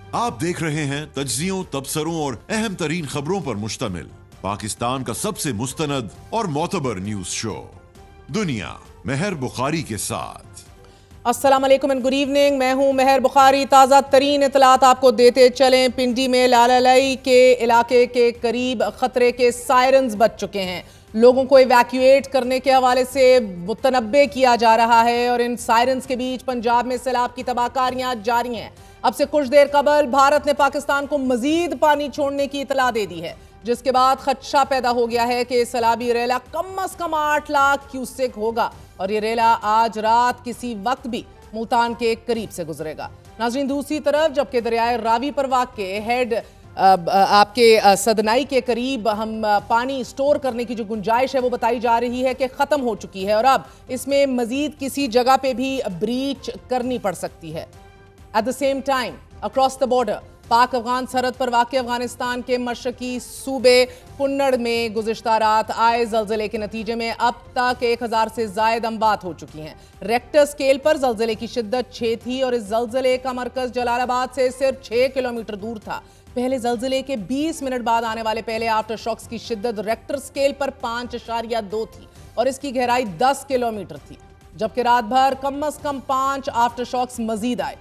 आप देख रहे हैं तज्जियों, तबसरों और अहम तरीन खबरों पर मुश्तमिल पाकिस्तान का सबसे मुस्तनद और मोतबर न्यूज शो दुनिया मेहर बुखारी के साथ। अस्सलाम वालेकुम एंड गुड इवनिंग। मैं हूं मेहर बुखारी। ताज़ा तरीन इतलात आपको देते चलें। पिंडी में लाललाई के इलाके के करीब खतरे के सायरन्स बज चुके हैं। लोगों को इवैक्यूएट करने के हवाले से मुतनब्बे किया जा रहा है और इन सायरन्स के बीच पंजाब में सैलाब की तबाहकारियां जारी हैं। अब से कुछ देर कबल भारत ने पाकिस्तान को मजीद पानी छोड़ने की इतला दे दी है, जिसके बाद खदशा पैदा हो गया है कि सैलाबी रेला कम से कम 8 लाख क्यूसेक होगा और ये रेला आज रात किसी वक्त भी मुल्तान के करीब से गुजरेगा। नाज़रीन, दूसरी तरफ जबकि दरियाए रावी पर वाक़े हेड आपके सदनाई के करीब हम पानी स्टोर करने की जो गुंजाइश है वो बताई जा रही है कि ख़त्म हो चुकी है और अब इसमें मजीद किसी जगह पे भी ब्रीच करनी पड़ सकती है। At the same time across the border पाक अफगान सरहद पर वाक़ अफगानिस्तान के मशरकी सूबे कुन्नड़ में गुज़िश्ता रात आए ज़लज़ले के नतीजे में अब तक 1000 से ज़ायद अमवात हो चुकी हैं। रेक्टर स्केल पर ज़लज़ले की शिद्दत 6 थी और इस ज़लज़ले का मरकज़ जलालाबाद से सिर्फ 6 किलोमीटर दूर था। पहले ज़लज़ले के 20 मिनट बाद आने वाले पहले आफ्टर शॉक्स की शिद्दत रेक्टर स्केल पर 5.2 थी और इसकी गहराई 10 किलोमीटर थी, जबकि रात भर कम से कम 5 आफ्टर शॉक्स मजीद आए।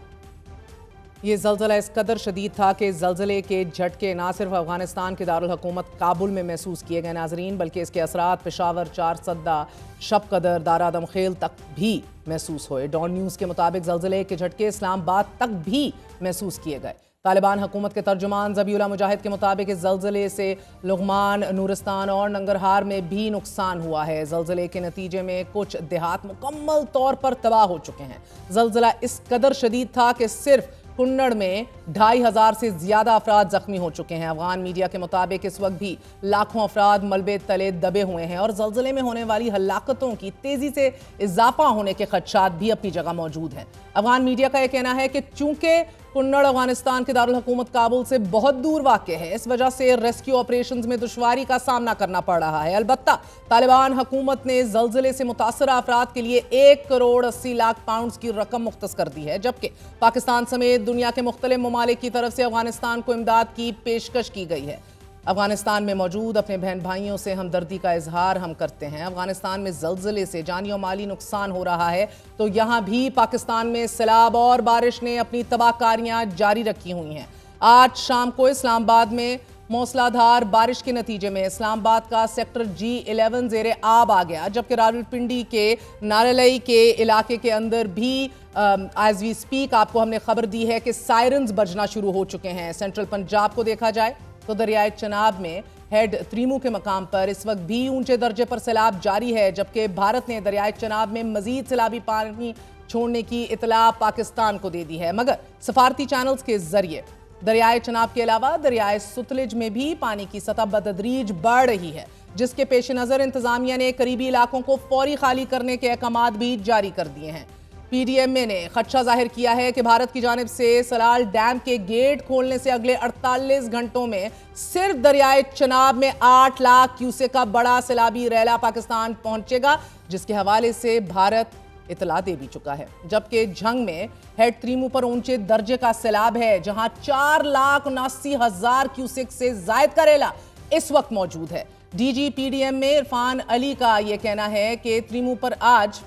ये ज़लज़ला इस कदर शदीद था कि ज़लज़ले के झटके ना सिर्फ अफगानिस्तान के दारुल हुकूमत काबुल में महसूस किए गए नाजरीन, बल्कि इसके असरात पेशावर, चारसद्दा, शब कदर, दारा दमखेल तक भी महसूस हुए। डॉन न्यूज़ के मुताबिक ज़लज़ले के झटके इस्लामाबाद तक भी महसूस किए गए। तालिबान हुकूमत के तर्जुमान ज़बीउल्लाह मुजाहिद के मुताबिक इस ज़लज़ले से लुघमान, नूरिस्तान और नंगरहार में भी नुकसान हुआ है। ज़लज़ले के नतीजे में कुछ देहात मुकम्मल तौर पर तबाह हो चुके हैं। ज़लज़ला इस कदर शदीद था कि सिर्फ कुन्नड़ में 2500 से ज्यादा अफराद जख्मी हो चुके हैं। अफगान मीडिया के मुताबिक इस वक्त भी लाखों अफराद मलबे तले दबे हुए हैं और ज़लज़ले में होने वाली हलाकतों की तेजी से इजाफा होने के खदशात भी अपनी जगह मौजूद हैं। अफगान मीडिया का यह कहना है कि चूंकि कुन्नड़ अफगानिस्तान के दारुल हुकूमत काबुल से बहुत दूर वाक़ है, इस वजह से रेस्क्यू ऑपरेशंस में दुश्वारी का सामना करना पड़ रहा है। अलबत्ता तालिबान हुकूमत ने ज़लज़ले से मुतासर अफराद के लिए 1 करोड़ 80 लाख पाउंड की रकम मुख्तस कर दी है, जबकि पाकिस्तान समेत दुनिया के मुख्तलिफ ममालिक की तरफ से अफगानिस्तान को इमदाद की पेशकश की गई है। अफगानिस्तान में मौजूद अपने बहन भाइयों से हमदर्दी का इजहार हम करते हैं। अफगानिस्तान में ज़लज़ले से जानी और माली नुकसान हो रहा है तो यहाँ भी पाकिस्तान में सैलाब और बारिश ने अपनी तबाहकारियाँ जारी रखी हुई हैं। आज शाम को इस्लामाबाद में मूसलाधार बारिश के नतीजे में इस्लामाबाद का सेक्टर G11 ज़ेरे आब आ गया, जबकि रावलपिंडी के नारलई के इलाके के अंदर भी एज वी स्पीक आपको हमने खबर दी है कि सायरन्स बजना शुरू हो चुके हैं। सेंट्रल पंजाब को देखा जाए तो दरियाए चनाब में हेड त्रीमू के मकाम पर इस वक्त भी ऊंचे दर्जे पर सैलाब जारी है, जबकि भारत ने दरियाए चनाब में मजीद सैलाबी पानी छोड़ने की इतला पाकिस्तान को दे दी है। मगर सफारती चैनल्स के जरिए दरियाए चनाब के अलावा दरियाए सुतलेज में भी पानी की सतह बतदरीज बढ़ रही है, जिसके पेश नज़र इंतजामिया ने करीबी इलाकों को फौरी खाली करने के अहकाम भी जारी कर दिए हैं। PDMA ने खदशा जाहिर किया है कि भारत की जानिब से सलाल डैम के गेट खोलने से अगले 48 घंटों में सिर्फ दरियाए चनाब में 8 लाख क्यूसेक का बड़ा सैलाबी रेला पाकिस्तान पहुंचेगा, जिसके हवाले से भारत इतला दे भी चुका है। जबकि झंग में हेड त्रीमू पर ऊंचे दर्जे का सैलाब है, जहां 4,79,000 क्यूसेक से जायद का रेला इस वक्त मौजूद है। DG PDMA इरफान अली का यह कहना है कि त्रीमू पर आज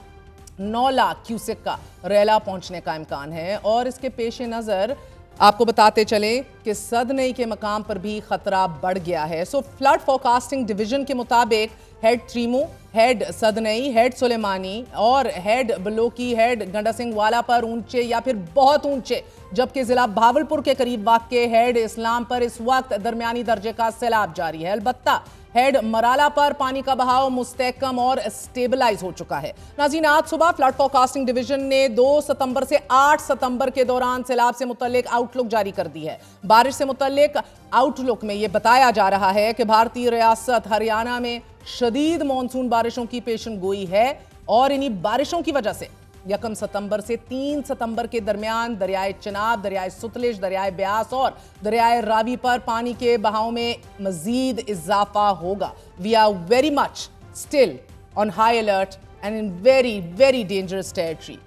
9 लाख क्यूसेक का रेला पहुंचने का इम्कान है और इसके पेश नज़र आपको बताते चले कि सदनई के मकाम पर भी खतरा बढ़ गया है। सो फ्लड फोरकास्टिंग डिवीजन के मुताबिक हेड त्रीमू, हेड सदनई, हेड सुलेमानी और हेड बलोकी, हेड गंडा सिंह वाला पर ऊंचे या फिर बहुत ऊंचे, जबकि जिला भावलपुर के करीब वाक़े हेड इस्लाम पर इस वक्त दरमियानी दर्जे का सैलाब जारी है। अलबत्ता हेड मराला पर पानी का बहाव मुस्तहकम और स्टेबलाइज हो चुका है। नाज़रीन, आज सुबह फ्लड फोरकास्टिंग डिवीजन ने 2 सितंबर से 8 सितंबर के दौरान सैलाब से मुतल्लिक आउटलुक जारी कर दी है। बारिश से मुतल्लिक आउटलुक में यह बताया जा रहा है कि भारतीय रियासत हरियाणा में शदीद मानसून बारिशों की पेशन गोई है और इन्हीं बारिशों की वजह से 1 सितंबर से 3 सितंबर के दरमियान दरियाए चनाब, दरियाए सुतलेज, दरियाए ब्यास और दरियाए रावी पर पानी के बहाव में मजीद इजाफा होगा। We are very much still on high alert and in very very dangerous territory.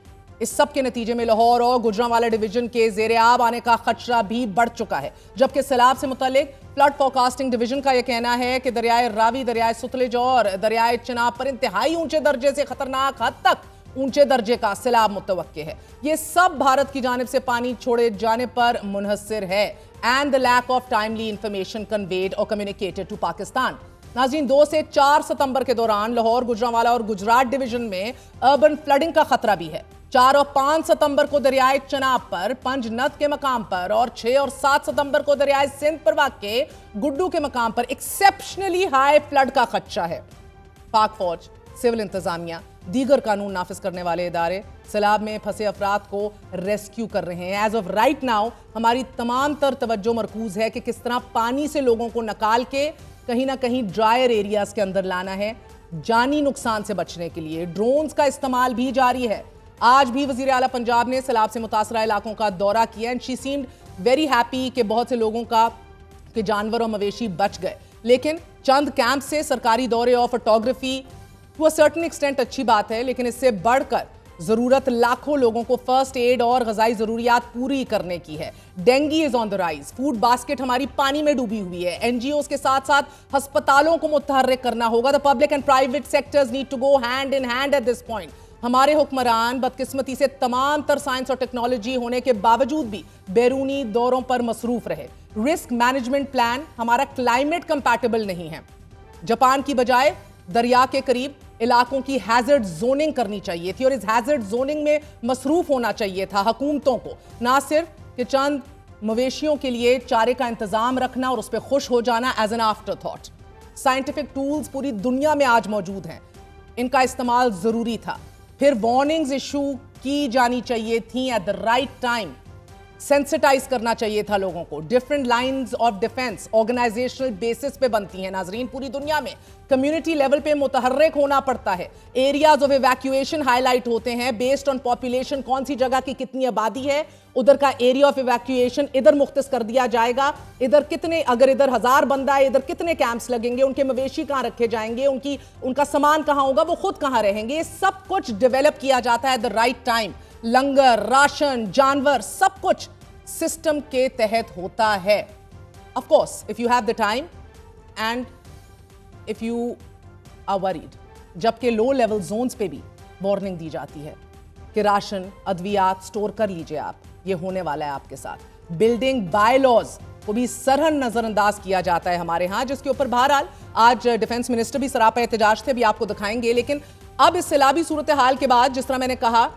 इस सब के नतीजे में लाहौर और गुजरांवाला डिवीजन के जेर आब आने का खतरा भी बढ़ चुका है, जबकि सैलाब से मुतालिक फ्लड फोरकास्टिंग डिवीजन का यह कहना है कि दरियाए रावी, दरियाए सतलुज और दरियाए चिनाब पर इंतहाई ऊंचे दर्जे से खतरनाक हद तक ऊंचे दर्जे का सैलाब मुतवक्के है। ये सब भारत की जानिब से पानी छोड़े जाने पर मुनहसर है and the lack of timely information conveyed और कम्युनिकेटेड टू पाकिस्तान। नाज़रीन, 2 से 4 सितंबर के दौरान लाहौर, गुजरांवाला और गुजरात डिवीजन में अर्बन फ्लडिंग का खतरा भी है। 4 और 5 सितंबर को दरियाए चनाब पर पंजनद के मकाम पर और 6 और 7 सितंबर को दरियाए सिंध पर वाक़े गुड्डू के मकाम पर एक्सेप्शनली हाई फ्लड का खदशा है। पाक फौज, सिविल इंतजामिया, दीगर कानून नाफिज करने वाले इदारे सैलाब में फंसे अफराद को रेस्क्यू कर रहे हैं। एज ऑफ राइट नाउ हमारी तमाम तर तवज्जो मरकूज है कि किस तरह पानी से लोगों को निकाल के कहीं ना कहीं ड्रायर एरियाज के अंदर लाना है। जानी नुकसान से बचने के लिए ड्रोन्स का इस्तेमाल भी जारी है। आज भी वजीर आला पंजाब ने सैलाब से मुतासरा इलाकों का दौरा किया and she seemed very happy कि बहुत से लोगों के जानवर और मवेशी बच गए। लेकिन चंद कैंप से सरकारी दौरे और photography to a certain extent अच्छी बात है, लेकिन इससे बढ़कर जरूरत लाखों लोगों को फर्स्ट एड और गजाई जरूरियात पूरी करने की है। Dinghy is on the rise, food basket हमारी पानी में डूबी हुई है। एनजीओज के साथ साथ अस्पतालों को मुतहर्रिक करना होगा। The public and private sectors need to go hand in hand at this point. हमारे हुक्मरान बदकिस्मती से तमाम तर साइंस और टेक्नोलॉजी होने के बावजूद भी बैरूनी दौरों पर मसरूफ रहे। रिस्क मैनेजमेंट प्लान हमारा क्लाइमेट कंपैटिबल नहीं है। जापान की बजाय दरिया के करीब इलाकों की हैजर्ड जोनिंग करनी चाहिए थी और इस हैजर्ड जोनिंग में मसरूफ होना चाहिए था हुकूमतों को, ना सिर्फ कि चंद मवेशियों के लिए चारे का इंतजाम रखना और उस पर खुश हो जाना as an after thought. Scientific tools पूरी दुनिया में आज मौजूद हैं, इनका इस्तेमाल जरूरी था। फिर वार्निंग्स इशू की जानी चाहिए थी at the right time. Sensitise करना चाहिए था लोगों को। Different lines of defence organisational basis पे बनती हैं नाजरीन पूरी दुनिया में। कम्युनिटी लेवल पे मुतहर्रिक होना पड़ता है। एरियाज ऑफ इवैक्यूएशन हाईलाइट होते हैं बेस्ड ऑन पॉपुलेशन, कौन सी जगह की कितनी आबादी है, उधर का एरिया ऑफ इवैक्यूएशन इधर मुख्तस कर दिया जाएगा। इधर कितने, अगर इधर 1000 बंदा है, इधर कितने कैंप्स लगेंगे, उनके मवेशी कहां रखे जाएंगे, उनका सामान कहां होगा, वो खुद कहां रहेंगे, ये सब कुछ डेवलप किया जाता है एट द राइट टाइम। लंगर, राशन, जानवर, सब कुछ सिस्टम के तहत होता है। Of course if you have the time and if you are worried, जबकि लो लेवल जोन्स पे भी वार्निंग दी जाती है कि राशन, अद्वियात स्टोर कर लीजिए आप, ये होने वाला है आपके साथ। बिल्डिंग बाय लॉज को भी सरहन नजरअंदाज किया जाता है हमारे यहाँ, जिसके ऊपर बहरहाल आज डिफेंस मिनिस्टर भी सरापा एहतजाज थे, भी आपको दिखाएंगे। लेकिन अब इस सैलाबी सूरत हाल के बाद, जिस तरह मैंने कहा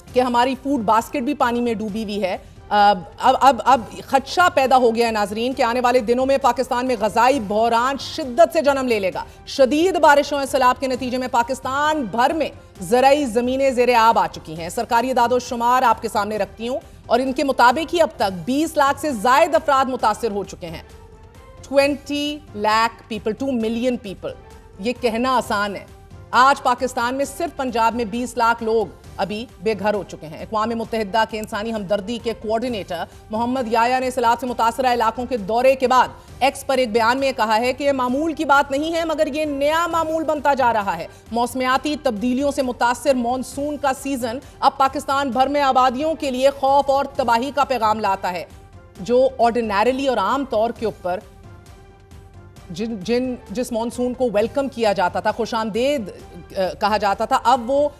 कि हमारी फूड बास्केट भी पानी में डूबी हुई है, अब खदशा पैदा हो गया है नाजरीन कि आने वाले दिनों में पाकिस्तान में गजाई बहरान शिद्दत से जन्म ले लेगा। शदीद बारिशों और सैलाब के नतीजे में पाकिस्तान भर में ज़राई ज़मीनें ज़ेरे आब आ चुकी हैं। सरकारी दादोशुमार आपके सामने रखती हूँ और इनके मुताबिक ही अब तक 20 लाख से जायद अफराद मुतासिर हो चुके हैं। 20 लाख पीपल, 2 मिलियन पीपल, ये कहना आसान है। आज पाकिस्तान में सिर्फ पंजाब में 20 लाख लोग अभी बेघर हो चुके हैं। अक़वाम मुत्तहिदा के इंसानी हमदर्दी के कोऑर्डिनेटर मोहम्मद याया ने सैलाब से मुतासरा इलाकों के दौरे के बाद एक्स पर एक बयान में कहा है कि यह मामूल की बात नहीं है, मगर यह नया मामूल बनता जा रहा है। मौसमियाती तब्दीलियों से मुतासर मानसून का सीजन अब पाकिस्तान भर में आबादियों के लिए खौफ और तबाही का पैगाम लाता है। जो ऑर्डिनरली और आम तौर के ऊपर जिस मानसून को वेलकम किया जाता था, खुशामदेद कहा जाता था, अब वो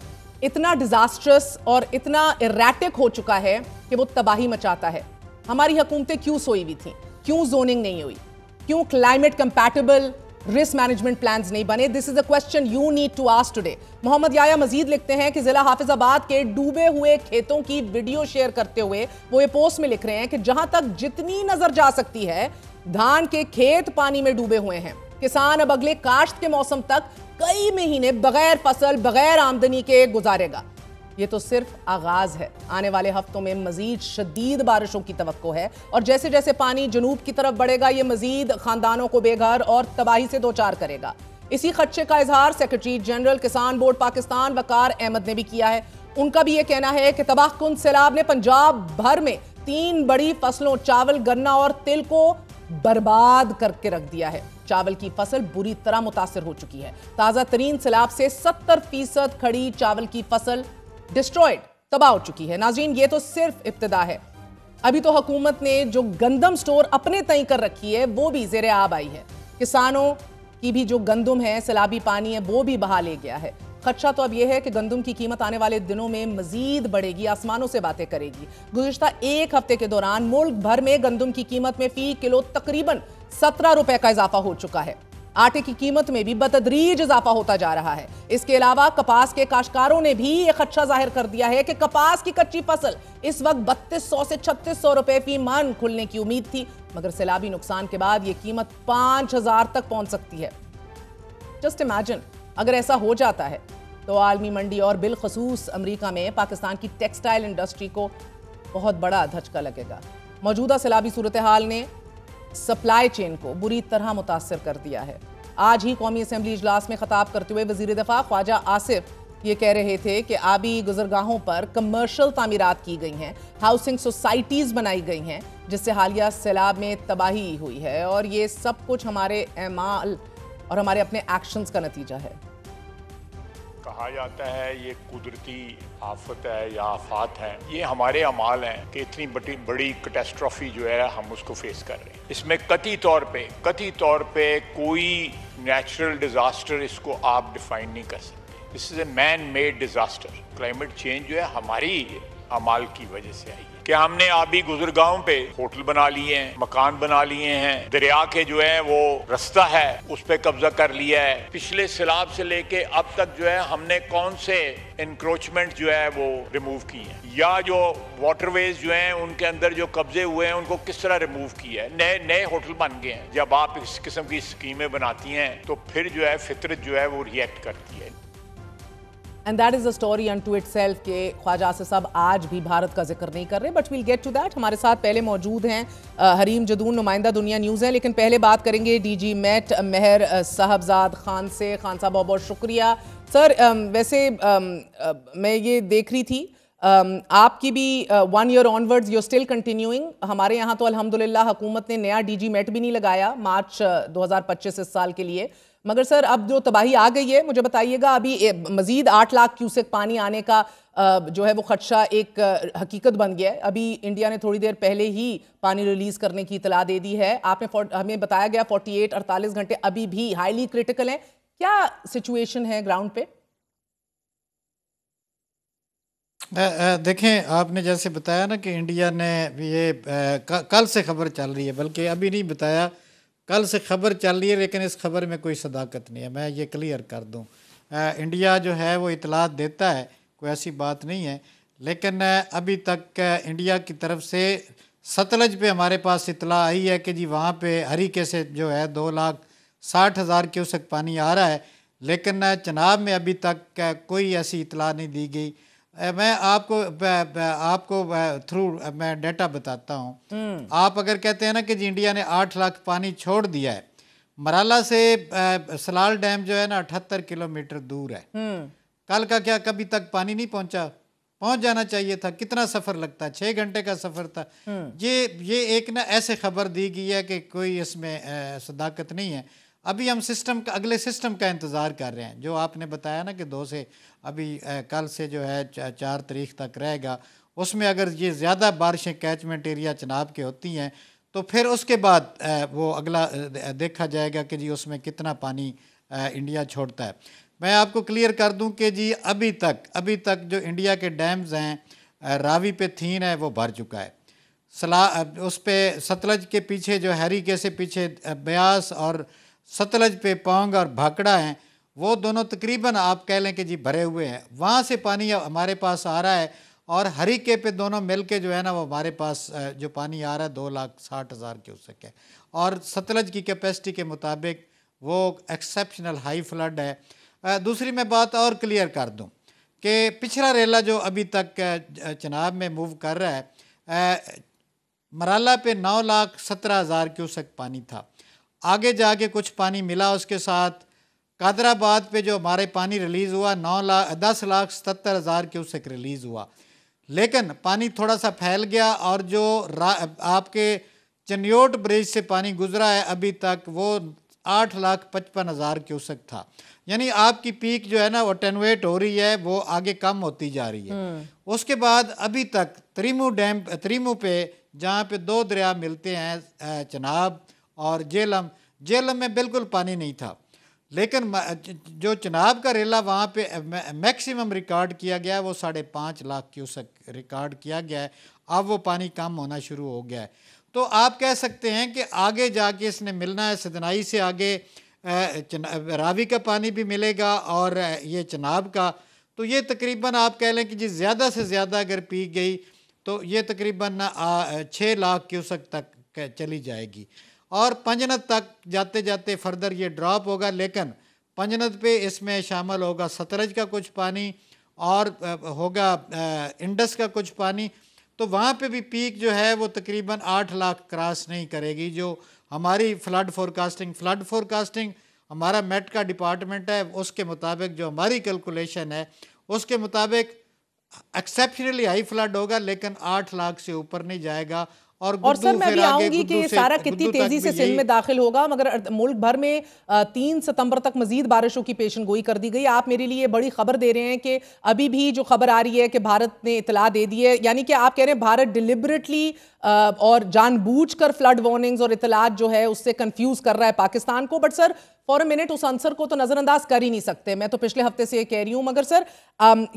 इतना डिजास्ट्रस और इतना इरेटिक हो चुका है कि वो तबाही मचाता है। हमारी हुकूमतें क्यों सोई हुई थी, क्यों जोनिंग नहीं हुई, क्यों climate compatible risk management plans नहीं बने? This is a question you need to ask today. Mohammad Yahya Majid लिखते हैं कि जिला हाफिजाबाद के डूबे हुए खेतों की वीडियो शेयर करते हुए वो ये पोस्ट में लिख रहे हैं कि जहां तक जितनी नजर जा सकती है धान के खेत पानी में डूबे हुए हैं। किसान अब अगले काश्त के मौसम तक कई महीने बगैर फसल, बगैर आमदनी के गुजारेगा। ये तो सिर्फ आगाज है। आने वाले हफ्तों में मजीद शदीद बारिशों की तवक्को है और जैसे जैसे पानी जनूब की तरफ बढ़ेगा ये मजीद खानदानों को बेघर और तबाही से दोचार करेगा। इसी खदशे का इजहार सेक्रेटरी जनरल किसान बोर्ड पाकिस्तान वकार अहमद ने भी किया है। उनका भी ये कहना है कि तबाहकुन सैलाब ने पंजाब भर में 3 बड़ी फसलों चावल, गन्ना और तिल को बर्बाद करके रख दिया है। चावल की फसल बुरी तरह मुतासिर हो चुकी है। ताजा तरीन सैलाब से 70% खड़ी चावल की फसल डिस्ट्रॉयड तबाह हो चुकी है। नाज़रीन, ये तो सिर्फ इब्तिदा है। अभी तो हुकूमत ने जो गंदम स्टोर अपने तय कर रखी है वो भी ज़ेरे आब आई है। किसानों की भी जो गंदम है, सैलाबी पानी है, वो भी बहा ले गया है। खदशा तो अब यह है कि गंदम की कीमत आने वाले दिनों में मजीद बढ़ेगी, आसमानों से बातें करेगी। गुज़िश्ता एक हफ्ते के दौरान मुल्क भर में गंदम की कीमत में फी किलो तकरीबन 17 रुपए का इजाफा हो चुका है। आटे की कीमत में भी बतदरीज इजाफा होता जा रहा है। इसके अलावा कपास के काश्तकारों ने भी यह खदशा जाहिर कर दिया है कि कपास की कच्ची फसल इस वक्त 3200 से 3600 रुपए फी मन खुलने की उम्मीद थी, मगर सैलाबी नुकसान के बाद यह कीमत 5000 तक पहुंच सकती है। जस्ट इमेजिन, अगर ऐसा हो जाता है तो आलमी मंडी और बिलखसूस अमेरिका में पाकिस्तान की टेक्सटाइल इंडस्ट्री को बहुत बड़ा धचका लगेगा। मौजूदा सैलाबी सूरत हाल ने सप्लाई चेन को बुरी तरह मुतासर कर दिया है। आज ही कौमी असम्बली इजलास में खिताब करते हुए वजीर दिफा ख्वाजा आसिफ ये कह रहे थे कि आबी गुजरगाहों पर कमर्शियल तामीरात की गई हैं, हाउसिंग सोसाइटीज बनाई गई हैं, जिससे हालिया सैलाब में तबाही हुई है, और ये सब कुछ हमारे अमाल और हमारे अपने एक्शंस का नतीजा है। कहा जाता है ये कुदरती आफत है या आफात है, ये हमारे अमाल हैं कि इतनी बड़ी कैटास्ट्रॉफी जो है हम उसको फेस कर रहे हैं। इसमें कतई तौर पे कोई नेचुरल डिजास्टर इसको आप डिफाइन नहीं कर सकते। This is a man made disaster. Climate change जो है हमारी अमाल की वजह से आई है कि हमने आबी गुजरगाहों पे होटल बना लिए हैं, मकान बना लिए हैं, दरिया के जो है वो रास्ता है उस पे कब्जा कर लिया है। पिछले सैलाब से लेके अब तक जो है हमने कौन से इंक्रोचमेंट जो है वो रिमूव किए हैं, या जो वाटरवेज जो हैं उनके अंदर जो कब्जे हुए हैं उनको किस तरह रिमूव किया है। नए होटल बन गए हैं। जब आप इस किस्म की स्कीमें बनाती हैं तो फिर जो है फितरत जो है वो रिएक्ट करती है। And that is a story unto itself के ख्वाजा आसिफ साहब आज भी भारत का जिक्र नहीं कर रहे, but we'll get to that. हमारे साथ पहले मौजूद हैं हरीम जदून, नुमाइंदा दुनिया न्यूज़ हैं, लेकिन पहले बात करेंगे डीजी मेट मेहर साहबजाद खान से। खान साहब बहुत बहुत शुक्रिया सर। वैसे मैं ये देख रही थी आपकी भी 1 year onwards you still continuing. हमारे यहाँ तो अल्हम्दुलिल्लाह हुकूमत ने नया डीजी मेट भी नहीं लगाया मार्च 2025 इस साल के लिए, मगर सर अब जो तबाही आ गई है, मुझे बताइएगा अभी मजीद 8 लाख क्यूसेक पानी आने का जो है वो खदशा एक हकीकत बन गया है। अभी इंडिया ने थोड़ी देर पहले ही पानी रिलीज करने की इतला दे दी है। आपने हमें बताया गया 48-48 घंटे अभी भी हाईली क्रिटिकल है। क्या सिचुएशन है ग्राउंड पे? देखें, आपने जैसे बताया ना कि इंडिया ने ये कल से खबर चल रही है, बल्कि अभी नहीं बताया, कल से खबर चल रही है, लेकिन इस खबर में कोई सदाकत नहीं है। मैं ये क्लियर कर दूं, इंडिया जो है वो इतलात देता है, कोई ऐसी बात नहीं है, लेकिन अभी तक इंडिया की तरफ से सतलज पे हमारे पास इतला आई है कि जी वहाँ पे हरीके से जो है 2,60,000 क्यूसेक पानी आ रहा है, लेकिन चनाब में अभी तक कोई ऐसी इतला नहीं दी गई। मैं आपको थ्रू मैं डेटा बताता हूँ। आप अगर कहते हैं ना कि जी इंडिया ने 8 लाख पानी छोड़ दिया है, मराला से सलाल डैम जो है ना 78 किलोमीटर दूर है। कल का क्या कभी तक पानी नहीं पहुंच जाना चाहिए था? कितना सफ़र लगता? 6 घंटे का सफ़र था। ये एक ना ऐसे खबर दी गई है कि कोई इसमें सदाकत नहीं है। अभी हम अगले सिस्टम का इंतज़ार कर रहे हैं, जो आपने बताया ना कि 2 से अभी कल से जो है 4 तारीख तक रहेगा। उसमें अगर ये ज़्यादा बारिशें कैचमेंट एरिया चनाब के होती हैं तो फिर उसके बाद वो अगला देखा जाएगा कि जी उसमें कितना पानी इंडिया छोड़ता है। मैं आपको क्लियर कर दूं कि जी अभी तक जो इंडिया के डैम्स हैं, रावी पे थीन है वो भर चुका है। उस पे सतलज के पीछे जो हरीके से पीछे ब्यास और सतलज पे पोंग और भाखड़ा हैं, वो दोनों तकरीबन आप कह लें कि जी भरे हुए हैं। वहाँ से पानी हमारे पास आ रहा है, और हरीके पे दोनों मिल के जो है ना वो हमारे पास जो पानी आ रहा है 2,60,000 क्यूसेक है, और सतलज की कैपेसिटी के मुताबिक वो एक्सेप्शनल हाई फ्लड है। दूसरी मैं बात और क्लियर कर दूं कि पिछला रेला जो अभी तक चनाब में मूव कर रहा है, मराला पे 9,17,000 क्यूसेक पानी था। आगे जाके कुछ पानी मिला उसके साथ। कादराबाद पे जो हमारे पानी रिलीज़ हुआ 10,77,000 क्यूसेक रिलीज़ हुआ, लेकिन पानी थोड़ा सा फैल गया, और जो आपके चनियोट ब्रिज से पानी गुजरा है अभी तक वो 8,55,000 क्यूसेक था। यानी आपकी पीक जो है ना वो अटेनुएट हो रही है, वो आगे कम होती जा रही है। उसके बाद अभी तक त्रिमू पे जहाँ पे दो दरिया मिलते हैं, चनाब और जेलम में बिल्कुल पानी नहीं था, लेकिन जो चनाब का रेला वहाँ पे मैक्सिमम रिकॉर्ड किया गया है वो 5.5 लाख क्यूसेक रिकॉर्ड किया गया है। अब वो पानी कम होना शुरू हो गया है। तो आप कह सकते हैं कि आगे जाके इसने मिलना है, सदनाई से आगे रावी का पानी भी मिलेगा और ये चनाब का। तो ये तकरीबन आप कह लें कि जी ज़्यादा से ज़्यादा अगर पी गई तो ये तकरीबन 6 लाख क्यूसेक तक चली जाएगी और पंजनद तक जाते जाते फर्दर ये ड्रॉप होगा। लेकिन पंजनद पे इसमें शामिल होगा सतलज का कुछ पानी और होगा इंडस का कुछ पानी। तो वहाँ पे भी पीक जो है वो तकरीबन 8 लाख क्रॉस नहीं करेगी। जो हमारी फ्लड फोरकास्टिंग हमारा मेट का डिपार्टमेंट है, उसके मुताबिक जो हमारी कैलकुलेशन है उसके मुताबिक एक्सेप्शनली हाई फ्लड होगा, लेकिन 8 लाख से ऊपर नहीं जाएगा। और सर मैं भी आऊंगी कि ये सारा कितनी तेजी से सिंध में दाखिल होगा, मगर मुल्क भर में 3 सितंबर तक मजीद बारिशों की पेशन गोई कर दी गई। आप मेरे लिए बड़ी खबर दे रहे हैं कि अभी भी जो खबर आ रही है कि भारत ने इतला दे दी है, यानी कि आप कह रहे हैं भारत डिलिबरेटली और जानबूझकर फ्लड वार्निंग्स और इतलात जो है उससे कंफ्यूज कर रहा है पाकिस्तान को। But sir for a minute उस आंसर को तो नजरअंदाज कर ही नहीं सकते। मैं तो पिछले हफ्ते से ये कह रही हूं, मगर सर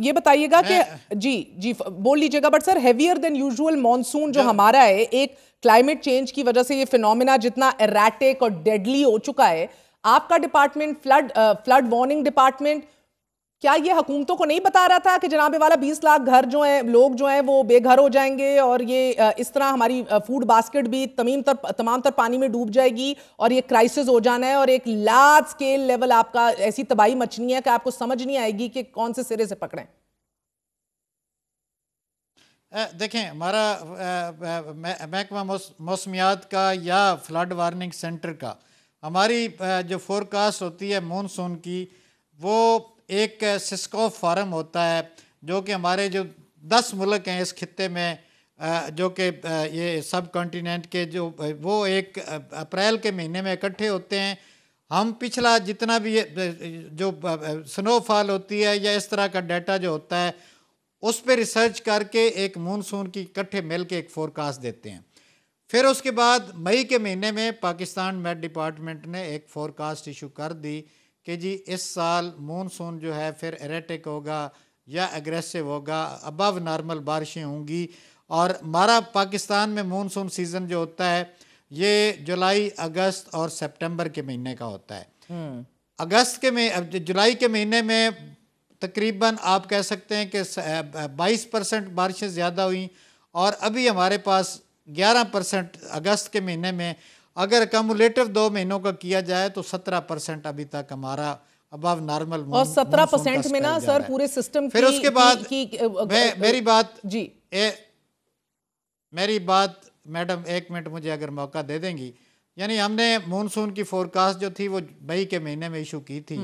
ये बताइएगा कि जी बोल लीजिएगा, but sir heavier than usual monsoon जो हमारा है, एक क्लाइमेट चेंज की वजह से ये फिनोमिना जितना एराटिक और डेडली हो चुका है, आपका डिपार्टमेंट फ्लड वार्निंग डिपार्टमेंट क्या ये हुकूमतों को नहीं बता रहा था कि जनाब वाला 20 लाख घर जो है, लोग जो हैं वो बेघर हो जाएंगे और ये इस तरह हमारी फूड बास्केट भी तमाम तर पानी में डूब जाएगी और ये क्राइसिस हो जाना है और एक लार्ज स्केल लेवल आपका ऐसी तबाही मचनी है कि आपको समझ नहीं आएगी कि कौन से सिरे से पकड़ें? देखें, हमारा महकमा मौसमियात का या फ्लड वार्निंग सेंटर का हमारी जो फोरकास्ट होती है मॉनसून की, वो एक सिस्को फार्म होता है जो कि हमारे जो 10 मुल्क हैं इस खित्ते में, जो कि ये सब कॉन्टिनेंट के जो वो एक अप्रैल के महीने में इकट्ठे होते हैं। हम पिछला जितना भी जो स्नोफॉल होती है या इस तरह का डाटा जो होता है उस पर रिसर्च करके एक मानसून की इकट्ठे मिल के एक फोरकास्ट देते हैं। फिर उसके बाद मई के महीने में पाकिस्तान मेट डिपार्टमेंट ने एक फोरकास्ट इशू कर दी कि जी इस साल मानसून जो है फिर एरेटिक होगा या एग्रेसिव होगा, अबव नॉर्मल बारिशें होंगी। और हमारा पाकिस्तान में मानसून सीज़न जो होता है ये जुलाई, अगस्त और सितंबर के महीने का होता है। जुलाई के महीने में तकरीबन आप कह सकते हैं कि 22% बारिशें ज़्यादा हुई और अभी हमारे पास 11% अगस्त के महीने में। अगर कम्युलेटिव 2 महीनों का किया जाए तो 17% अभी तक हमारा अबव नॉर्मल और 17% में ना सर पूरे सिस्टम फिर उसके बाद मेरी बात मैडम 1 मिनट मुझे अगर मौका दे देंगी, यानी हमने मानसून की फोरकास्ट जो थी वो मई के महीने में इशू की थी।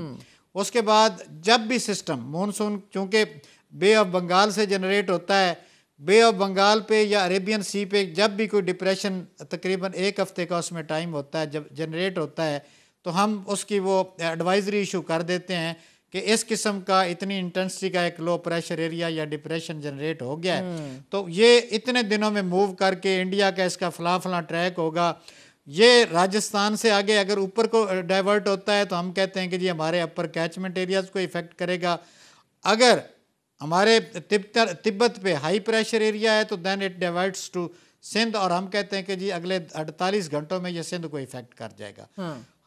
उसके बाद जब भी सिस्टम मानसून चूँकि बे ऑफ बंगाल से जनरेट होता है, बे ऑफ बंगाल पे या अरेबियन सी पे जब भी कोई डिप्रेशन तकरीबन 1 हफ्ते का उसमें टाइम होता है जब जनरेट होता है, तो हम उसकी वो एडवाइजरी इशू कर देते हैं कि इस किस्म का इतनी इंटेंसिटी का एक लो प्रेशर एरिया या डिप्रेशन जनरेट हो गया है, तो ये इतने दिनों में मूव करके इंडिया का इसका फला ट्रैक होगा। ये राजस्थान से आगे अगर ऊपर को डाइवर्ट होता है तो हम कहते हैं कि जी हमारे अपर कैचमेंट एरियाज़ को इफ़ेक्ट करेगा। अगर हमारे तिब्बत पे हाई प्रेशर एरिया है तो then it diverts to Sindh, और हम कहते हैं कि जी अगले 48 घंटों में ये सिंध को इफ़ेक्ट कर जाएगा।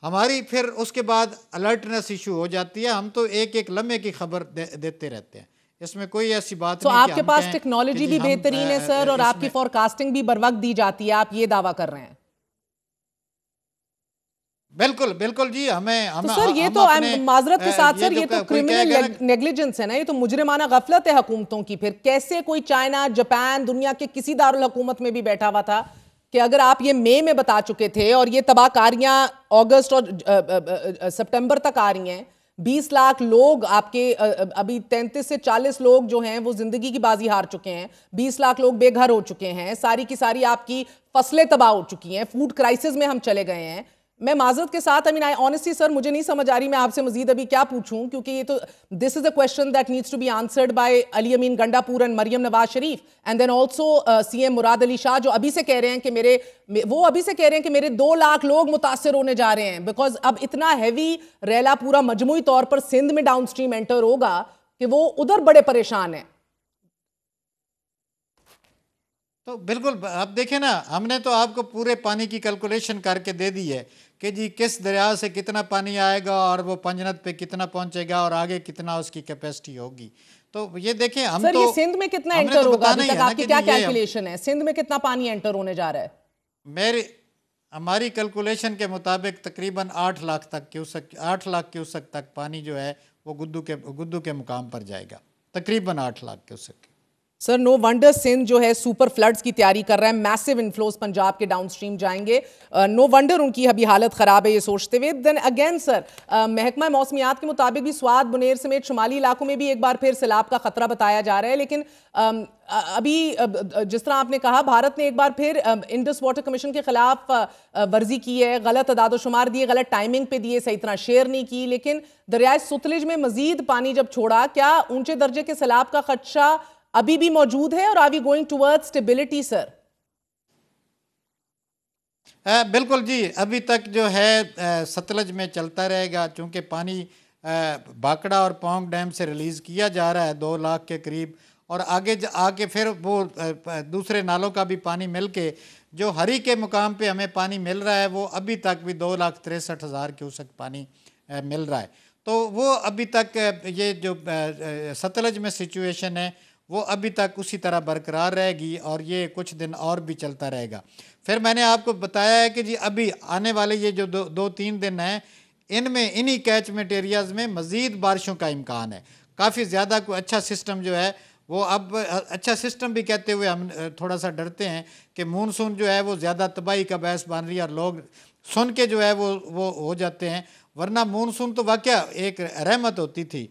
हमारी फिर उसके बाद अलर्टनेस इशू हो जाती है। हम तो एक लम्हे की खबर देते रहते हैं, इसमें कोई ऐसी बात नहीं। आपके पास टेक्नोलॉजी भी बेहतरीन है सर और आपकी फोरकास्टिंग भी बर वक्त दी जाती है, आप ये दावा कर रहे हैं? बिल्कुल बिल्कुल जी। हमें तो सर ये तो माजरत के साथ सर ये तो क्रिमिनल नेग्लिजेंस है ना, ये तो मुजरिमाना गफलत है हुकूमतों की। फिर कैसे कोई चाइना, जापान, दुनिया के किसी दारुल हुकूमत में भी बैठा हुआ था कि अगर आप ये मई में बता चुके थे और ये तबाहकारियां अगस्त और सितंबर तक आ रही हैं, 20 लाख लोग आपके अभी 33 से 40 लोग जो हैं वो जिंदगी की बाजी हार चुके हैं, 20 लाख लोग बेघर हो चुके हैं, सारी की सारी आपकी फसलें तबाह हो चुकी हैं, फूड क्राइसिस में हम चले गए हैं। मैं माजरत के साथ, आई ऑनेस्टली सर मुझे नहीं समझ आ रही मैं आपसे मजीद अभी क्या पूछूं, क्योंकि ये तो this is a question that needs to be answered by Ali Amin Gandapur and Maryam Nawaz Sharif and then also CM Murad Ali Shah, जो अभी से कह रहे हैं कि मेरे 2 लाख लोग मुतासर होने जा रहे हैं, बिकॉज अब इतना हैवी रैला पूरा मजमूई तौर पर सिंध में डाउन स्ट्रीम एंटर होगा कि वो उधर बड़े परेशान हैं। तो बिल्कुल, आप देखें ना, हमने तो आपको पूरे पानी की कैलकुलेशन करके दे दी है कि जी किस दरिया से कितना पानी आएगा और वो पंजनत पे कितना पहुंचेगा और आगे कितना उसकी कैपेसिटी होगी। तो ये देखें, हम सर तो ये सिंध में कितना एंटर तो होगा अभी तक, आपकी क्या ये कैलकुलेशन है, सिंध में कितना पानी एंटर होने जा रहा है? हमारी कैलकुलेशन के मुताबिक तकरीबन 8 लाख क्यूसेक तक पानी जो है वो गुद्दू के मुकाम पर जाएगा, तकरीबन 8 lakh cusec. Sir no wonder Sindh जो है सुपर फ्लड्स की तैयारी कर रहा है, मैसिव इन्फ्लोज पंजाब के डाउन स्ट्रीम जाएंगे, नो वंडर उनकी अभी हालत खराब है ये सोचते हुए। देन अगेन सर महकमा मौसमियात के मुताबिक भी स्वात बुनेर समेत शुमाली इलाकों में भी एक बार फिर सैलाब का खतरा बताया जा रहा है, लेकिन अभी जिस तरह आपने कहा भारत ने एक बार फिर इंडस वाटर कमीशन के खिलाफ वर्जी की है, गलत अदादोशुमार दिए, गलत टाइमिंग पे दिए, सही तरह शेयर नहीं की, लेकिन दरियाए सतलुज में मजीद पानी जब छोड़ा, क्या ऊंचे दर्जे के सैलाब का खदशा अभी भी मौजूद है और are we going towards stability sir? बिल्कुल जी, अभी तक जो है सतलज में चलता रहेगा, चूँकि पानी बाकड़ा और पौंग डैम से रिलीज़ किया जा रहा है 2 लाख के करीब, और आगे फिर वो दूसरे नालों का भी पानी मिल के जो हरी के मुकाम पे हमें पानी मिल रहा है वो अभी तक भी 2,63,000 क्यूसेक पानी मिल रहा है। तो वो अभी तक ये जो सतलज में सिचुएशन है वो अभी तक उसी तरह बरकरार रहेगी और ये कुछ दिन और भी चलता रहेगा। फिर मैंने आपको बताया है कि जी अभी आने वाले ये जो 2-3 दिन हैं, इनमें इन्हीं कैचमेंट एरियाज़ में मज़ीद बारिशों का इम्कान है, काफ़ी ज़्यादा। कोई अच्छा सिस्टम जो है वो, अब अच्छा सिस्टम भी कहते हुए हम थोड़ा सा डरते हैं कि मानसून जो है वो ज़्यादा तबाही का बायस बन रही है और लोग सुन के जो है वो हो जाते हैं, वरना मानसून तो वाकया एक रहमत होती थी,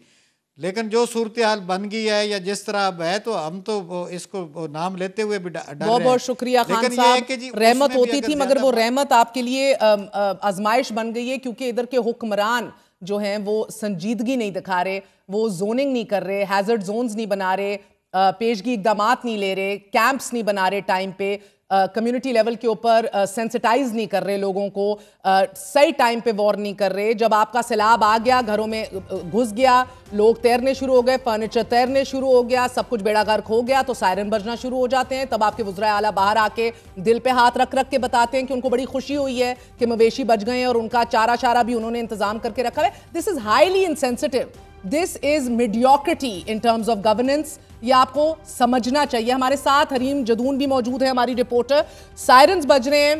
लेकिन जो सूरत हाल बन गई है या जिस तरह अब है, तो हम तो इसको नाम लेते हुए भी डर बहुत बहुत शुक्रिया खान साहब। रहमत होती थी मगर वो रहमत आपके लिए आजमाइश बन गई है, क्योंकि इधर के हुक्मरान जो हैं वो संजीदगी नहीं दिखा रहे, वो जोनिंग नहीं कर रहे, हैजर्ड जोन्स नहीं बना रहे, पेशगी इकदामात नहीं ले रहे, कैंप्स नहीं बना रहे टाइम पे, कम्युनिटी लेवल के ऊपर सेंसिटाइज नहीं कर रहे लोगों को, सही टाइम पे वॉर नहीं कर रहे। जब आपका सैलाब आ गया, घरों में घुस गया, लोग तैरने शुरू हो गए, फर्नीचर तैरने शुरू हो गया, सब कुछ बेड़ा गर्क हो गया, तो सायरन बजना शुरू हो जाते हैं। तब आपके वज़राए आला बाहर आके दिल पे हाथ रख रख के बताते हैं कि उनको बड़ी खुशी हुई है कि मवेशी बच गए हैं और उनका चारा शारा भी उन्होंने इंतजाम करके रखा है। This is highly insensitive, this is mediocrity in terms of governance, ये आपको समझना चाहिए। हमारे साथ हरीम जदून भी मौजूद है, हमारी रिपोर्टर। सायरन्स बज रहे हैं,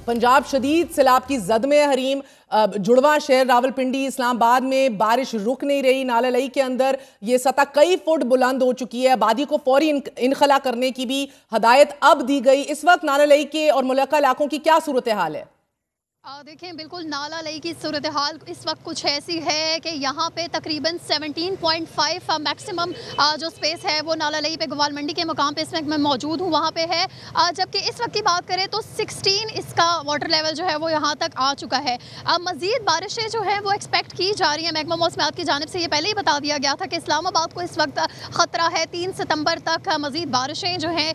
पंजाब शदीद सैलाब की जद में है। हरीम, जुड़वा शहर रावलपिंडी इस्लामाबाद में बारिश रुक नहीं रही, नाला लई के अंदर ये सतह कई फुट बुलंद हो चुकी है, आबादी को फौरी इनखला करने की भी हदायत अब दी गई। इस वक्त नाला लई के और मुल्का इलाकों की क्या सूरत हाल है? देखें, बिल्कुल नाला लई की सूरत हाल इस वक्त कुछ ऐसी है कि यहाँ पे तकरीबन 17.5 मैक्सिमम जो स्पेस है वो नाला लई पे ग्वाल मंडी के मुकाम पे इस वक्त मैं मौजूद हूँ वहाँ पे है, जबकि इस वक्त की बात करें तो 16 इसका वाटर लेवल जो है वो यहाँ तक आ चुका है। मज़ीद बारिशें जो हैं वो एक्सपेक्ट की जा रही हैं। महकमा मौसमियात की जानिब से ये पहले ही बता दिया गया था कि इस्लामाबाद को इस वक्त ख़तरा है, 3 सितम्बर तक मज़ीद बारिशें जो हैं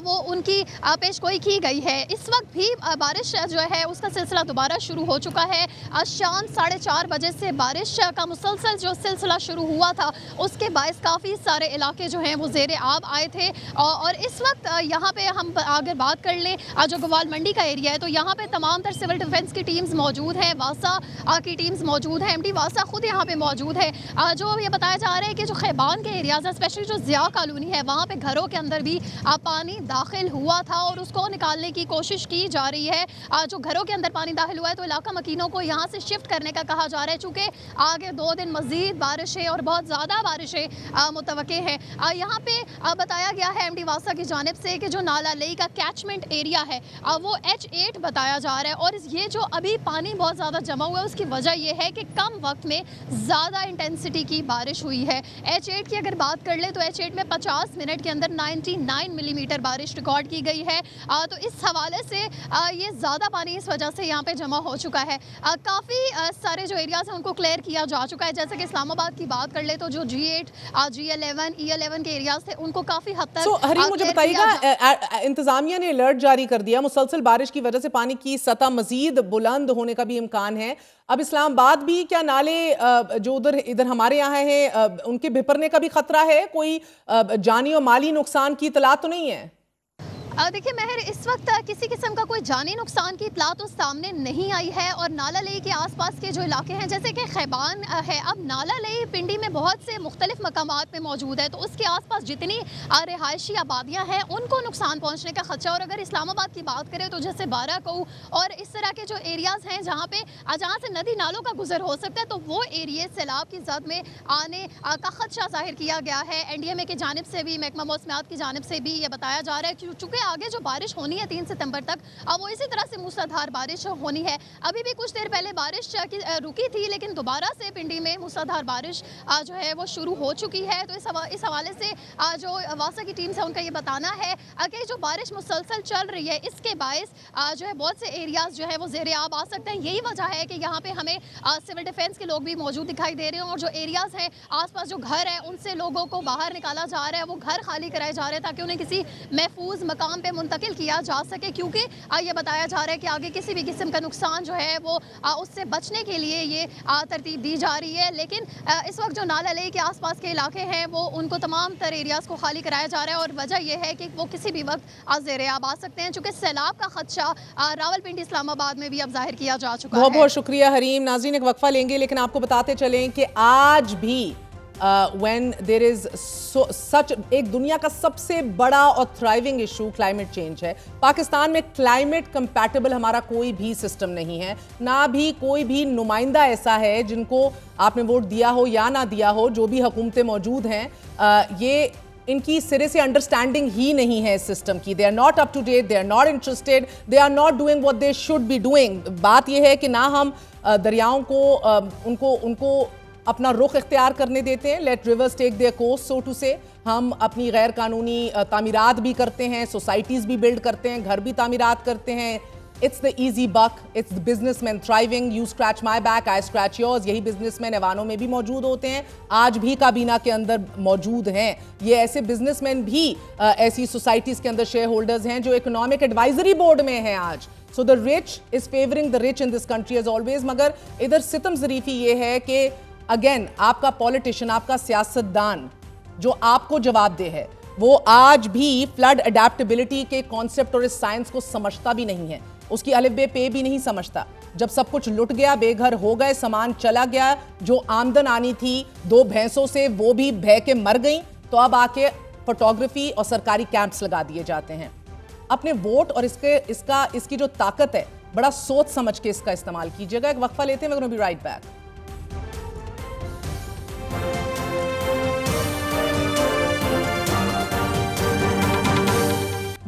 वो उनकी पेशगोई की गई है। इस वक्त भी बारिश जो है उसका सिलसिला दोबारा शुरू हो चुका है। शाम 4:30 बजे से बारिश का मुसलसल जो सिलसिला शुरू हुआ था उसके बायस काफ़ी सारे इलाके जो हैं वो ज़ेरे आब आए थे। और इस वक्त यहाँ पे हम अगर बात कर लें जो ग्वाल मंडी का एरिया है तो यहाँ पे तमाम तर सिविल डिफेंस की टीम्स मौजूद हैं, वासा की टीम्स मौजूद हैं, MD वासा खुद यहाँ पे मौजूद है। जो ये बताया जा रहा है कि जो खैबान के एरियाज़ हैं, स्पेशली जो ज़िया कॉलोनी है, वहाँ पे घरों के अंदर भी पानी दाखिल हुआ था और उसको निकालने की कोशिश की जा रही है। जो घरों के अंदर पानी दाखिल हुआ है तो इलाका मकीनों को यहाँ से शिफ्ट करने का कहा जा रहा है, चूँकि आगे 2 दिन मज़ीद बारिशें और बहुत ज़्यादा बारिशें मुतवक्के हैं। यहाँ पे बताया गया है MD वासा की जानिब से कि जो नाला लई का कैचमेंट एरिया है वो H8 बताया जा रहा है, और ये जो अभी पानी बहुत ज़्यादा जमा हुआ है उसकी वजह यह है कि कम वक्त में ज़्यादा इंटेंसिटी की बारिश हुई है। H8 की अगर बात कर ले तो H8 में 50 मिनट के अंदर 99 मिलीमीटर बारिश रिकॉर्ड की गई है। तो इस हवाले से ये ज़्यादा पानी इस वजह से यहाँ पे पे जमा हो चुका है। काफ़ी सारे जो एरियाज हैं उनको क्लियर किया जा चुका है। जैसे कि इस्लामाबाद की बात कर ले तो जो G8, G11, E11 के एरियाज थे उनको काफ़ी हद तक हरीम मुझे बताइएगा, इंतजामिया ने अलर्ट जारी कर दिया, मुसलसल बारिश की वजह से पानी की सतह मजीद बुलंद होने का भी इम्कान है। अब इस्लामाबाद भी क्या नाले जो इधर हमारे यहाँ हैं उनके भिपरने का भी खतरा है? कोई जानी और माली नुकसान की इतला तो नहीं है? देखिए महर, इस वक्त किसी किस्म का कोई जानी नुकसान की इतला तो सामने नहीं आई है। और नाला लई के आसपास के जो इलाके हैं जैसे कि खैबान है, अब नाला लई पिंडी में बहुत से मुख्तलिफ मकामात पे मौजूद है, तो उसके आसपास जितनी रिहायशी आबादियाँ हैं उनको नुकसान पहुँचने का खदशा। और अगर इस्लामाबाद की बात करें तो जैसे बाराकऊ और इस तरह के जो एरियाज़ हैं जहाँ से नदी नालों का गुजर हो सकता है, तो वो एरिए सैलाब की जद में आने का खदशा जाहिर किया गया है। NDMA की जानिब से भी, महकमा मौसमियात की जानिब से भी ये बताया जा रहा है कि चूँकि आगे जो बारिश होनी है 3 सितंबर तक, अब वो इसी तरह से मूसलाधार बारिश होनी है। अभी भी कुछ देर पहले बारिश रुकी थी, लेकिन दोबारा से पिंडी में मूसलाधार बारिश जो है वो शुरू हो चुकी है। तो इस हवाले से जो वासा की टीम है उनका ये बताना है कि जो बारिश मुसलसल चल रही है इसके बायस जो है बहुत से एरियाज जो है वो ज़ेरे आब आ सकते हैं। यही वजह है कि यहाँ पे हमें सिविल डिफेंस के लोग भी मौजूद दिखाई दे रहे हैं, और जो एरियाज हैं आसपास जो घर है उनसे लोगों को बाहर निकाला जा रहा है, वो घर खाली कराए जा रहे हैं ताकि उन्हें किसी महफूज मकाम पे मुंतकिल किया जा सके। क्योंकि ये बताया जा रहा है कि आगे किसी भी किस्म का नुकसान जो है वो उससे बचने के लिए ये तरतीब दी जा रही है। लेकिन इस वक्त जो नाला लई के आसपास के इलाके हैं वो उनको तमाम तर एरियाज को खाली कराया जा रहा है, और वजह यह है कि वो किसी भी वक्त ज़ेरे आब आ सकते हैं, चूँकि सैलाब का खदशा रावलपिंडी इस्लामाबाद में भी अब जाहिर किया जा चुका है। बहुत बहुत शुक्रिया हरीम। नाज़रीन, एक वक्फा लेंगे, लेकिन आपको बताते चलें कि आज भी when there is such एक दुनिया का सबसे बड़ा और थ्राइविंग इशू क्लाइमेट चेंज है। पाकिस्तान में क्लाइमेट कंपैटिबल हमारा कोई भी सिस्टम नहीं है, ना भी कोई भी नुमाइंदा ऐसा है जिनको आपने वोट दिया हो या ना दिया हो, जो भी हुकूमतें मौजूद हैं, ये इनकी सिरे से अंडरस्टैंडिंग ही नहीं है इस सिस्टम की। They are not up to date, they are not interested, they are not doing what they should be doing. बात यह है कि ना हम दरियाओं को उनको अपना रुख इख्तियार करने देते हैं, let reverse take their course so to say. हम अपनी गैर कानूनी तामीरात भी करते हैं, सोसाइटीज़ भी बिल्ड करते हैं, घर भी तामीरात करते हैं। It's the easy buck, it's the businessman thriving, you scratch my back I scratch yours. यही बिजनेसमैन ऐवानों में भी मौजूद होते हैं, आज भी काबीना के अंदर मौजूद हैं। ये ऐसे बिजनेसमैन भी ऐसी सोसाइटीज़ के अंदर शेयर होल्डर्स हैं जो इकोनॉमिक एडवाइजरी बोर्ड में हैं आज। So the rich is favouring the rich in this country as always. मगर इधर सितम ज़रीफ़ी ये है कि अगेन आपका पॉलिटिशियन, आपका सियासतदान जो आपको जवाब दे है, वो आज भी फ्लड अडेप्टेबिलिटी के कॉन्सेप्ट और इस साइंस को समझता भी नहीं है, उसकी अलिफ बे पे भी नहीं समझता। जब सब कुछ लुट गया, बेघर हो गए, सामान चला गया, जो आमदन आनी थी 2 भैंसों से वो भी बह के मर गई, तो अब आके फोटोग्राफी और सरकारी कैंप्स लगा दिए जाते हैं। अपने वोट और इसकी जो ताकत है, बड़ा सोच समझ के इसका इस्तेमाल कीजिएगा। एक वक्फा लेते हैं, बी राइट बैक।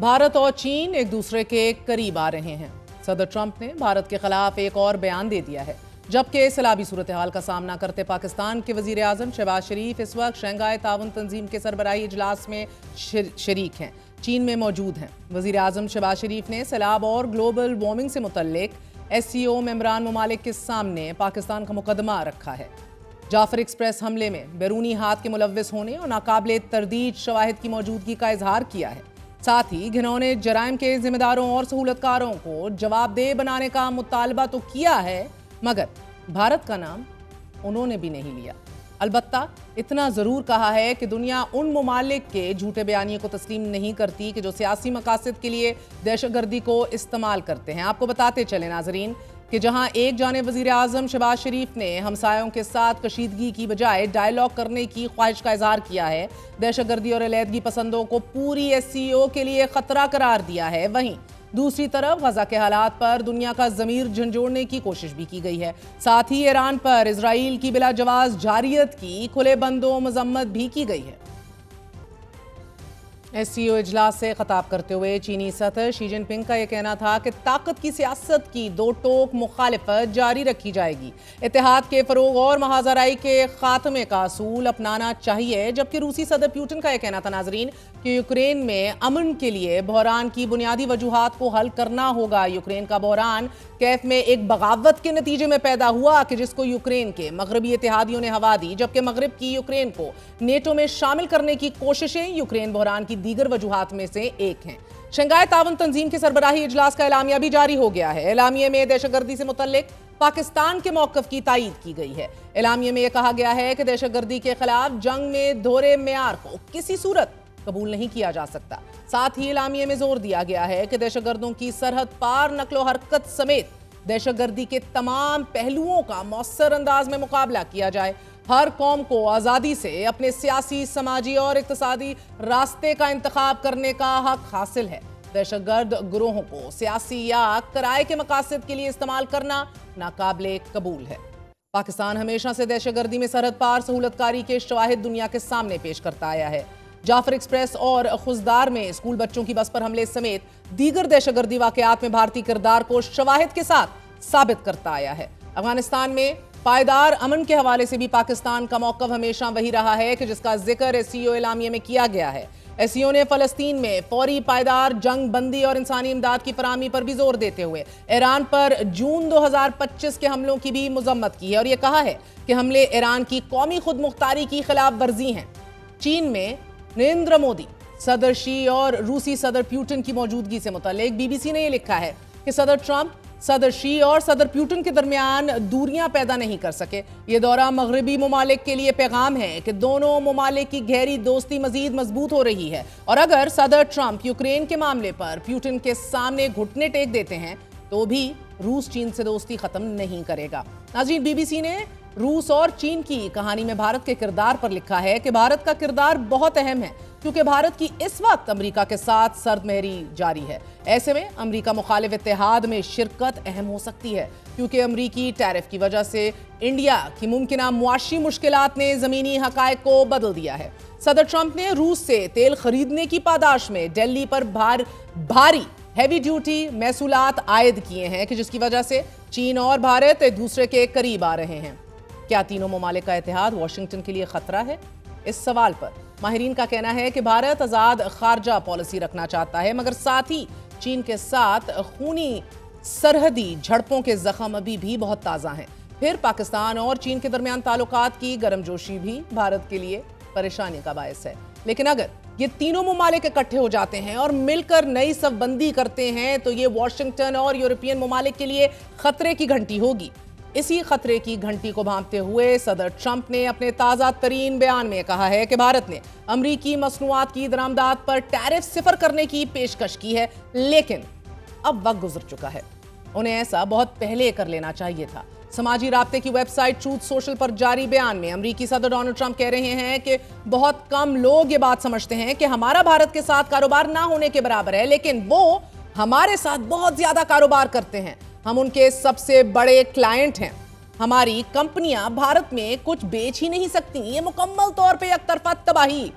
भारत और चीन एक दूसरे के करीब आ रहे हैं। सदर ट्रंप ने भारत के खिलाफ एक और बयान दे दिया है, जबकि सैलाबी सूरत हाल का सामना करते पाकिस्तान के वजीर आजम शहबाज शरीफ इस वक्त शंघाई ताउन तंजीम के सरबराही इजलास में शरीक हैं, चीन में मौजूद हैं। वजीर आजम शहबाज शरीफ ने सैलाब और ग्लोबल वार्मिंग से मुतल्लिक SCO मेंबरान ममालिक के सामने पाकिस्तान का मुकदमा रखा है। जाफर एक्सप्रेस हमले में बैरूनी हाथ के मुलव्विस होने और नाकाबिले तरदीद शवाहिद की मौजूदगी का इजहार किया है। साथ ही घिनौने जराइम के जिम्मेदारों और सहूलतकारों को जवाबदेह बनाने का मुतालबा तो किया है, मगर भारत का नाम उन्होंने भी नहीं लिया। अलबत्ता इतना ज़रूर कहा है कि दुनिया उन ममालिक के झूठे बयानिए को तस्लीम नहीं करती कि जो सियासी मकासद के लिए दहशतगर्दी को इस्तेमाल करते हैं। आपको बताते चले नाजरीन कि जहां एक जानिब वज़ीर आज़म शहबाज शरीफ ने हमसायों के साथ कशीदगी की बजाय डायलॉग करने की ख्वाहिश का इजहार किया है, दहशतगर्दी और अलैदगी पसंदों को पूरी SCO के लिए ख़तरा करार दिया है, वहीं दूसरी तरफ गजा के हालात पर दुनिया का ज़मीर झंझोड़ने की कोशिश भी की गई है। साथ ही ईरान पर इजराइल की बिला जवाज जारियत की खुले बंदों मजम्मत भी की गई है। SCO इजलास से खिताब करते हुए चीनी सदर शी जिनपिंग का यह कहना था कि ताकत की सियासत की दो टोक मुखालिफत जारी रखी जाएगी, इत्तेहाद के फरोग और महाजराई के खात्मे का असूल अपनाना चाहिए। जबकि रूसी सदर पुतिन का यह कहना था नाजरीन कि यूक्रेन में अमन के लिए बहरान की बुनियादी वजूहात को हल करना होगा। यूक्रेन का बहरान कैफ में एक बगावत के नतीजे में पैदा हुआ कि जिसको यूक्रेन के मगरबी इत्तेहादियों ने हवा दी, जबकि मगरब की यूक्रेन को नेटो में शामिल करने की कोशिशें यूक्रेन बहरान की दीगर वजूहात में से एक हैं। शंघाई ताउन तंजीम के सरबराही इजलास का एलामिया भी जारी हो गया है। एलामिया में दहशतगर्दी से मुतल्लिक पाकिस्तान के मौक़िफ़ की तायीद की गई है। एलामिया में यह कहा गया है कि दहशतगर्दी के खिलाफ जंग में दोहरे मेयार को किसी सूरत कबूल नहीं किया जा सकता। साथ ही एलामिया में जोर दिया गया है कि दहशतगर्दों की सरहद पार नकलो हरकत समेत दहशतगर्दी के तमाम पहलुओं का मौसर अंदाज में मुकाबला किया जाए। हर कौम को आज़ादी से अपने सियासी, समाजी और इक़्तिसादी रास्ते का इंतखाब करने का हक हासिल है। दहशतगर्द गिरोहों को सियासी या किराए के मकासद के लिए इस्तेमाल करना नाकाबिले कबूल है। पाकिस्तान हमेशा से दहशतगर्दी में सरहद पार सहूलतकारी के शवाहिद दुनिया के सामने पेश करता आया है। जाफर एक्सप्रेस और खुजदार में स्कूल बच्चों की बस पर हमले समेत दीगर दहशतगर्दी वाकयात में भारतीय किरदार को शवाहिद के साथ साबित करता आया है। अफगानिस्तान में पायदार अमन के हवाले से भी पाकिस्तान का मौक़िफ़ हमेशा वही रहा है कि जिसका जिक्र एससीओ एलामिया में किया गया है। एससीओ ने फ़लस्तीन में फौरी पायदार जंग बंदी और इंसानी इमदाद की फराहमी पर भी जोर देते हुए ईरान पर जून 2025 के हमलों की भी मजम्मत की है और यह कहा है कि हमले ईरान की कौमी खुद मुख्तारी की खिलाफ वर्जी हैं। चीन में नरेंद्र मोदी, सदर शी और रूसी सदर प्यूटिन की मौजूदगी से मुतालिक बीबीसी ने यह लिखा है कि सदर ट्रंप सदर शी और सदर प्यूटिन के दरमियान दूरियां पैदा नहीं कर सके। ये दौरा मगरबी ममालिक के लिए पैगाम है कि दोनों ममालिक की गहरी दोस्ती मजीद मजबूत हो रही है और अगर सदर ट्रंप यूक्रेन के मामले पर प्यूटिन के सामने घुटने टेक देते हैं तो भी रूस चीन से दोस्ती खत्म नहीं करेगा। नाज़रीन, बीबीसी ने रूस और चीन की कहानी में भारत के किरदार पर लिखा है कि भारत का किरदार बहुत अहम है क्योंकि भारत की इस वक्त अमेरिका के साथ सर्द महरी जारी है। ऐसे में अमेरिका मुखालिफ इत्तेहाद में शिरकत अहम हो सकती है क्योंकि अमेरिकी टैरिफ की वजह से इंडिया की मुमकिना मुआशी मुश्किलात ने ज़मीनी हकायक को बदल दिया है। सदर ट्रंप ने रूस से तेल खरीदने की पादाश में दिल्ली पर भारी हैवी ड्यूटी महसूलात आयद किए हैं कि जिसकी वजह से चीन और भारत एक दूसरे के करीब आ रहे हैं। क्या तीनों ममालिक का इत्तेहाद वाशिंगटन के लिए खतरा है? इस सवाल पर माहिरीन का कहना है कि भारत आज़ाद खारजा पॉलिसी रखना चाहता है मगर साथ ही चीन के साथ खूनी सरहदी झड़पों के जख्म अभी भी बहुत ताज़ा हैं। फिर पाकिस्तान और चीन के दरमियान ताल्लुकात की गर्मजोशी भी भारत के लिए परेशानी का बायस है। लेकिन अगर ये तीनों ममालिक इकट्ठे हो जाते हैं और मिलकर नई सफबंदी करते हैं तो ये वाशिंगटन और यूरोपियन ममालिक के लिए खतरे की घंटी होगी। इसी खतरे की घंटी को भांपते हुए सदर ट्रंप ने अपने ताज़ा तरीन बयान में कहा है कि भारत ने अमरीकी मसनूआत की दरामदात पर टैरिफ सिफर करने की पेशकश की है, लेकिन अब वक्त गुजर चुका है। उन्हें ऐसा बहुत पहले कर लेना चाहिए था। समाजी राब्ते की वेबसाइट ट्रूथ सोशल पर जारी बयान में अमरीकी सदर डोनाल्ड ट्रंप कह रहे हैं कि बहुत कम लोग ये बात समझते हैं कि हमारा भारत के साथ कारोबार ना होने के बराबर है, लेकिन वो हमारे साथ बहुत ज्यादा कारोबार करते हैं। हम उनके सबसे बड़े क्लाइंट हैं। हमारी कंपनियां भारत में कुछ बेच ही नहीं सकती। ये मुकम्मल तौर पे एक तरफा तबाही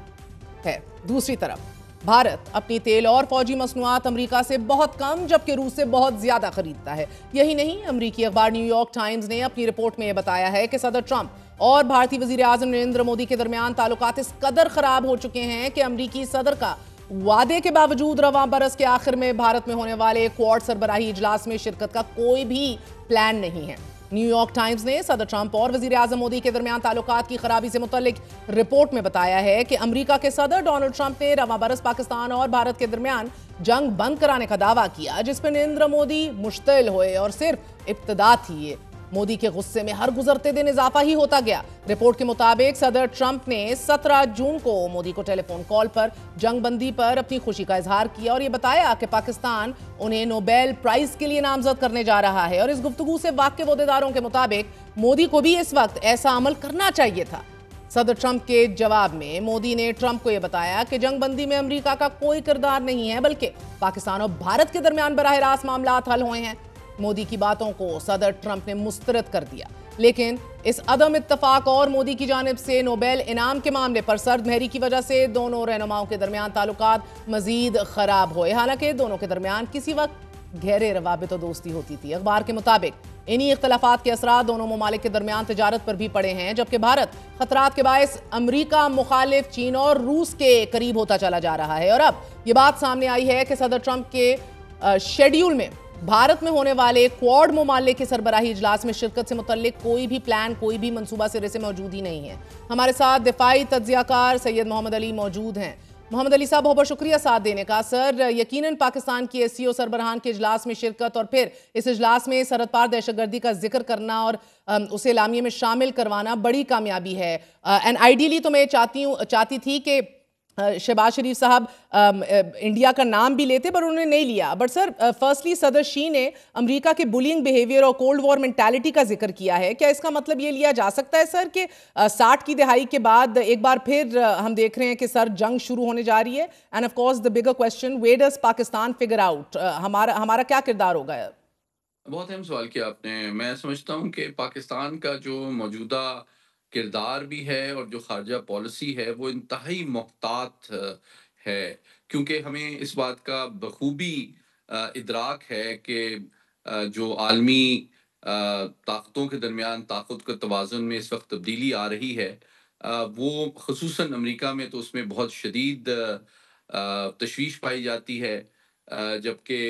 है। दूसरी तरफ भारत अपनी तेल और फौजी मसनूआत अमेरिका से बहुत कम जबकि रूस से बहुत ज्यादा खरीदता है। यही नहीं, अमेरिकी अखबार न्यूयॉर्क टाइम्स ने अपनी रिपोर्ट में यह बताया है कि सदर ट्रंप और भारतीय वजीर आजम नरेंद्र मोदी के दरमियान ताल्लुकात इस कदर खराब हो चुके हैं कि अमेरिकी सदर का वादे के बावजूद रवां बरस के आखिर में भारत में होने वाले क्वाड सरबराही इजलास में शिरकत का कोई भी प्लान नहीं है। न्यूयॉर्क टाइम्स ने सदर ट्रंप और वजीर आजम मोदी के दरमियान ताल्लुकात की खराबी से मुतल्लिक रिपोर्ट में बताया है कि अमेरिका के सदर डोनाल्ड ट्रंप ने रवां बरस पाकिस्तान और भारत के दरमियान जंग बंद कराने का दावा किया, जिस पर नरेंद्र मोदी मुश्तिल हुए और सिर्फ इब्तिदा थी। ये मोदी के गुस्से में हर गुजरते दिन इजाफा ही होता गया। रिपोर्ट के मुताबिक सदर ट्रंप ने 17 जून को मोदी को टेलीफोन कॉल पर जंगबंदी पर अपनी खुशी का इजहार किया और यह बताया कि पाकिस्तान उन्हें नोबेल प्राइज के लिए नामजद करने जा रहा है। और इस गुफ्तगू से वाकिफ ओहदेदारों के मुताबिक मोदी को भी इस वक्त ऐसा अमल करना चाहिए था। सदर ट्रंप के जवाब में मोदी ने ट्रंप को यह बताया कि जंगबंदी में अमेरिका का कोई किरदार नहीं है, बल्कि पाकिस्तान और भारत के दरमियान बराह रास्त मामला हल हुए हैं। मोदी की बातों को सदर ट्रंप ने मुस्तरद कर दिया, लेकिन इस अदम इत्तफाक और मोदी की जानिब से नोबेल इनाम के मामले पर सर्द महरी की वजह से दोनों रहनुमाओं के दरमियान ताल्लुकात मजीद खराब हुए। हालांकि दोनों के दरमियान किसी वक्त गहरे रवाबित और दोस्ती होती थी। अखबार के मुताबिक इन्हीं इख्तलाफात के असरात दोनों ममालिक के दरमियान तिजारत पर भी पड़े हैं, जबकि भारत खतरात के बायस अमरीका मुखालिफ चीन और रूस के करीब होता चला जा रहा है। और अब ये बात सामने आई है कि सदर ट्रंप के शेड्यूल में भारत में होने वाले क्वाड ममालिक के सरबराही इजलास में शिरकत से मुतल्लिक कोई भी प्लान, कोई भी मंसूबा सिरे से मौजूद ही नहीं है। हमारे साथ दिफाई तज्जियाकार सैयद मोहम्मद अली मौजूद हैं। मोहम्मद अली साहब, बहुत बहुत शुक्रिया साथ देने का। सर, यकीनन पाकिस्तान की एससीओ सरबराहान के इजलास में शिरकत और फिर इस इजलास में सरहद पार दहशतगर्दी का जिक्र करना और उसे एलामिये में शामिल करवाना बड़ी कामयाबी है। एंड आइडियली तो मैं चाहती थी कि शहबाज शरीफ साहब इंडिया का नाम भी लेते, पर उन्होंने नहीं लिया। बट सर, फर्स्टली सदर शी ने अमेरिका के बुलिंग बिहेवियर और कोल्ड वॉर मेंटालिटी का जिक्र किया है। क्या इसका मतलब ये लिया जा सकता है सर कि 60 की दहाई के बाद एक बार फिर हम देख रहे हैं कि सर जंग शुरू होने जा रही है? And of course the bigger question, where does Pakistan figure out, हमारा क्या किरदार होगा? बहुत अहम सवाल किया आपने। मैं समझता हूँ कि पाकिस्तान का जो मौजूदा किरदार भी है और जो खारजा पॉलिसी है वो इंतहाई मोहतात है, क्योंकि हमें इस बात का बखूबी इदराक है कि जो आलमी ताकतों के दरमियान ताकत के तवाज़ुन में इस वक्त तब्दीली आ रही है, वो ख़ुसूसन अमेरिका में तो उसमें बहुत शदीद तशवीश पाई जाती है, जबकि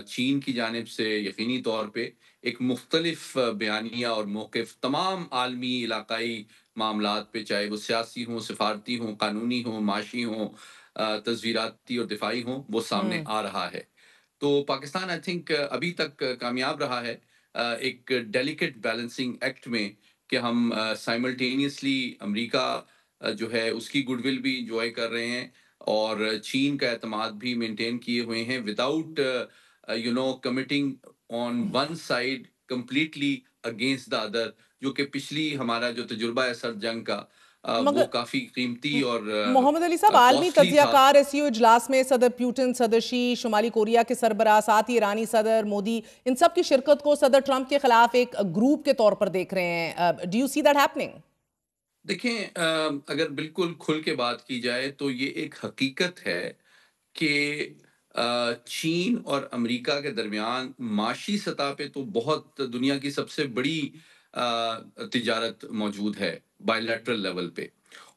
चीन की जानिब से यकीनी तौर पे एक मुख्तलिफ बयानिया और मौक़िफ़ तमाम आलमी इलाकाई मामलात पे, चाहे वो सियासी हों, सिफारती हों, कानूनी हों, माशी हों, तज़वीराती और दिफाई हों, वो सामने आ रहा है। तो पाकिस्तान आई थिंक अभी तक कामयाब रहा है एक डेलिकेट बैलेंसिंग एक्ट में कि हम साइमल्टेनियसली अमेरिका जो है उसकी गुडविल भी इंजॉय कर रहे हैं और चीन का एतमाद भी मेंटेन किए हुए हैं without committing on one side completely against the other, जो कि पिछली हमारा जो तजुर्बा है सर जंग का वो काफी कीमती और मोहम्मद अली साहब, आलमी तज्जियाकार एससीओ इजलास में सदर पुतिन, सदर शी, शुमाली कोरिया के सरबराह, साथ ही ईरानी सदर मोदी, इन सब की शिरकत को सदर ट्रंप के खिलाफ एक ग्रुप के तौर पर देख रहे हैं। Do you see that happening? देखें, अगर बिल्कुल खुल के बात की जाए तो ये एक हकीकत है कि चीन और अमेरिका के दरमियान माशी सतह पे तो बहुत दुनिया की सबसे बड़ी तिजारत मौजूद है बायलैटरल लेवल पे,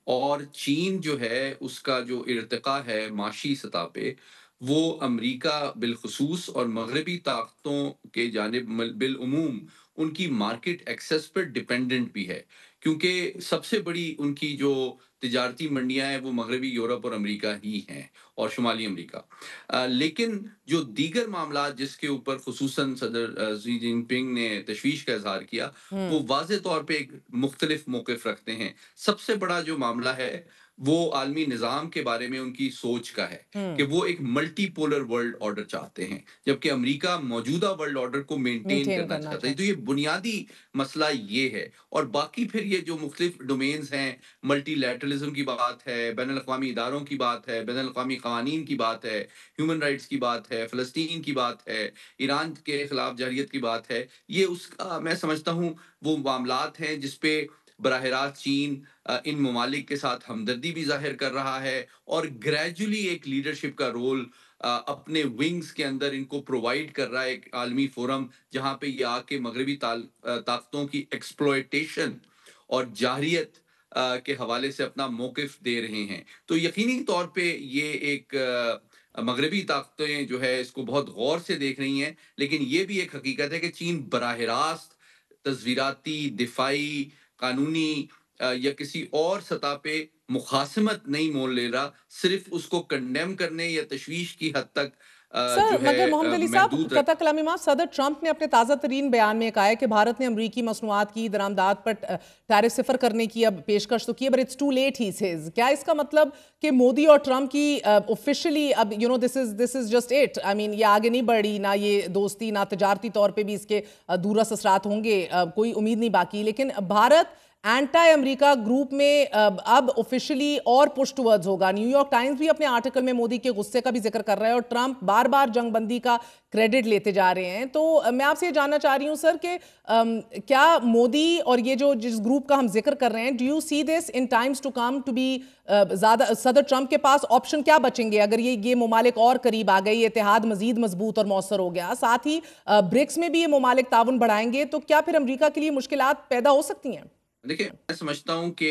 और चीन जो है उसका जो इर्तिका है माशी सतह पे वो अमेरिका बिलखुसूस और मगरबी ताकतों के जानिब बिलउमूम उनकी मार्केट एक्सेस पर डिपेंडेंट भी है, क्योंकि सबसे बड़ी उनकी जो तिजारती मंडियां हैं वो मगरबी यूरोप और अमेरिका ही हैं और शुमाली अमेरिका। लेकिन जो दीगर मामला जिसके ऊपर खुसूसन सदर शी जिनपिंग ने तशवीश का इजहार किया वो वाज़े तौर पे एक मुख्तलिफ मौक़िफ़ रखते हैं। सबसे बड़ा जो मामला है वो आलमी निज़ाम के बारे में उनकी सोच का है कि वो एक मल्टीपोलर वर्ल्ड ऑर्डर चाहते हैं, जबकि अमेरिका मौजूदा वर्ल्ड ऑर्डर को मेंटेन करना चाहता है। तो ये बुनियादी मसला ये है, और बाकी फिर ये जो मुख्तलिफ डोमेन्स हैं, मल्टीलैटरलिज्म की बात है, बैनुल अक़वामी इदारों की बात है, बैनुल अक़वामी क़वानीन की बात है, ह्यूमन राइट्स की बात है, फ़लस्तीन की बात है, ईरान के खिलाफ जारहियत की बात है, ये उसका मैं समझता हूँ वो मामलात हैं जिसपे बराह रास्त चीन इन ममालिक के साथ हमदर्दी भी जाहिर कर रहा है और ग्रेजुअली एक लीडरशिप का रोल अपने विंग्स के अंदर इनको प्रोवाइड कर रहा है, एक आलमी फोरम जहां पे ये आके मगरबी ताकतों की एक्सप्लॉयटेशन और जाहिरियत के हवाले से अपना मौक़िफ़ दे रहे हैं। तो यकीनी तौर पे ये एक मगरबी ताकतें जो है इसको बहुत गौर से देख रही हैं, लेकिन ये भी एक हकीकत है कि चीन बराह रास्त तज़वीराती, दिफाई, कानूनी या किसी और सतह पे मुखासमत नहीं मोल ले रहा, सिर्फ उसको कंडेम करने या तशवीश की हद तक सर, मगर मोहम्मद अली साहब, कतः कलामी माफ, सदर ट्रंप ने अपने ताज़ा तरीन बयान में कहा है कि भारत ने अमरीकी मसनूआत की दरामदाद पर टैरिफ सिफर करने की अब पेशकश तो की है, but it's too late he says. क्या इसका मतलब कि मोदी और ट्रंप की ऑफिशियली अब this is just it? I mean ये आगे नहीं बढ़ी, ना ये दोस्ती, ना तजारती तौर पर भी इसके दूरस असरात होंगे, कोई उम्मीद नहीं बाकी, लेकिन भारत एंटी अमेरिका ग्रुप में अब ऑफिशियली और पुश टुवर्ड्स होगा। न्यूयॉर्क टाइम्स भी अपने आर्टिकल में मोदी के गुस्से का भी जिक्र कर रहा है और ट्रंप बार बार जंगबंदी का क्रेडिट लेते जा रहे हैं। तो मैं आपसे ये जानना चाह रही हूँ सर कि क्या मोदी और ये जो जिस ग्रुप का हम जिक्र कर रहे हैं, do you see this in times to come to be ज्यादा सदर ट्रंप के पास ऑप्शन क्या बचेंगे अगर ये ममालिक और करीब आ गए, ये इत्तेहाद मजीद मजबूत और मौसर हो गया, साथ ही ब्रिक्स में भी ये ममालिक ताउन बढ़ाएंगे, तो क्या फिर अमेरिका के लिए मुश्किलात पैदा हो सकती हैं? देखिए, मैं समझता हूँ कि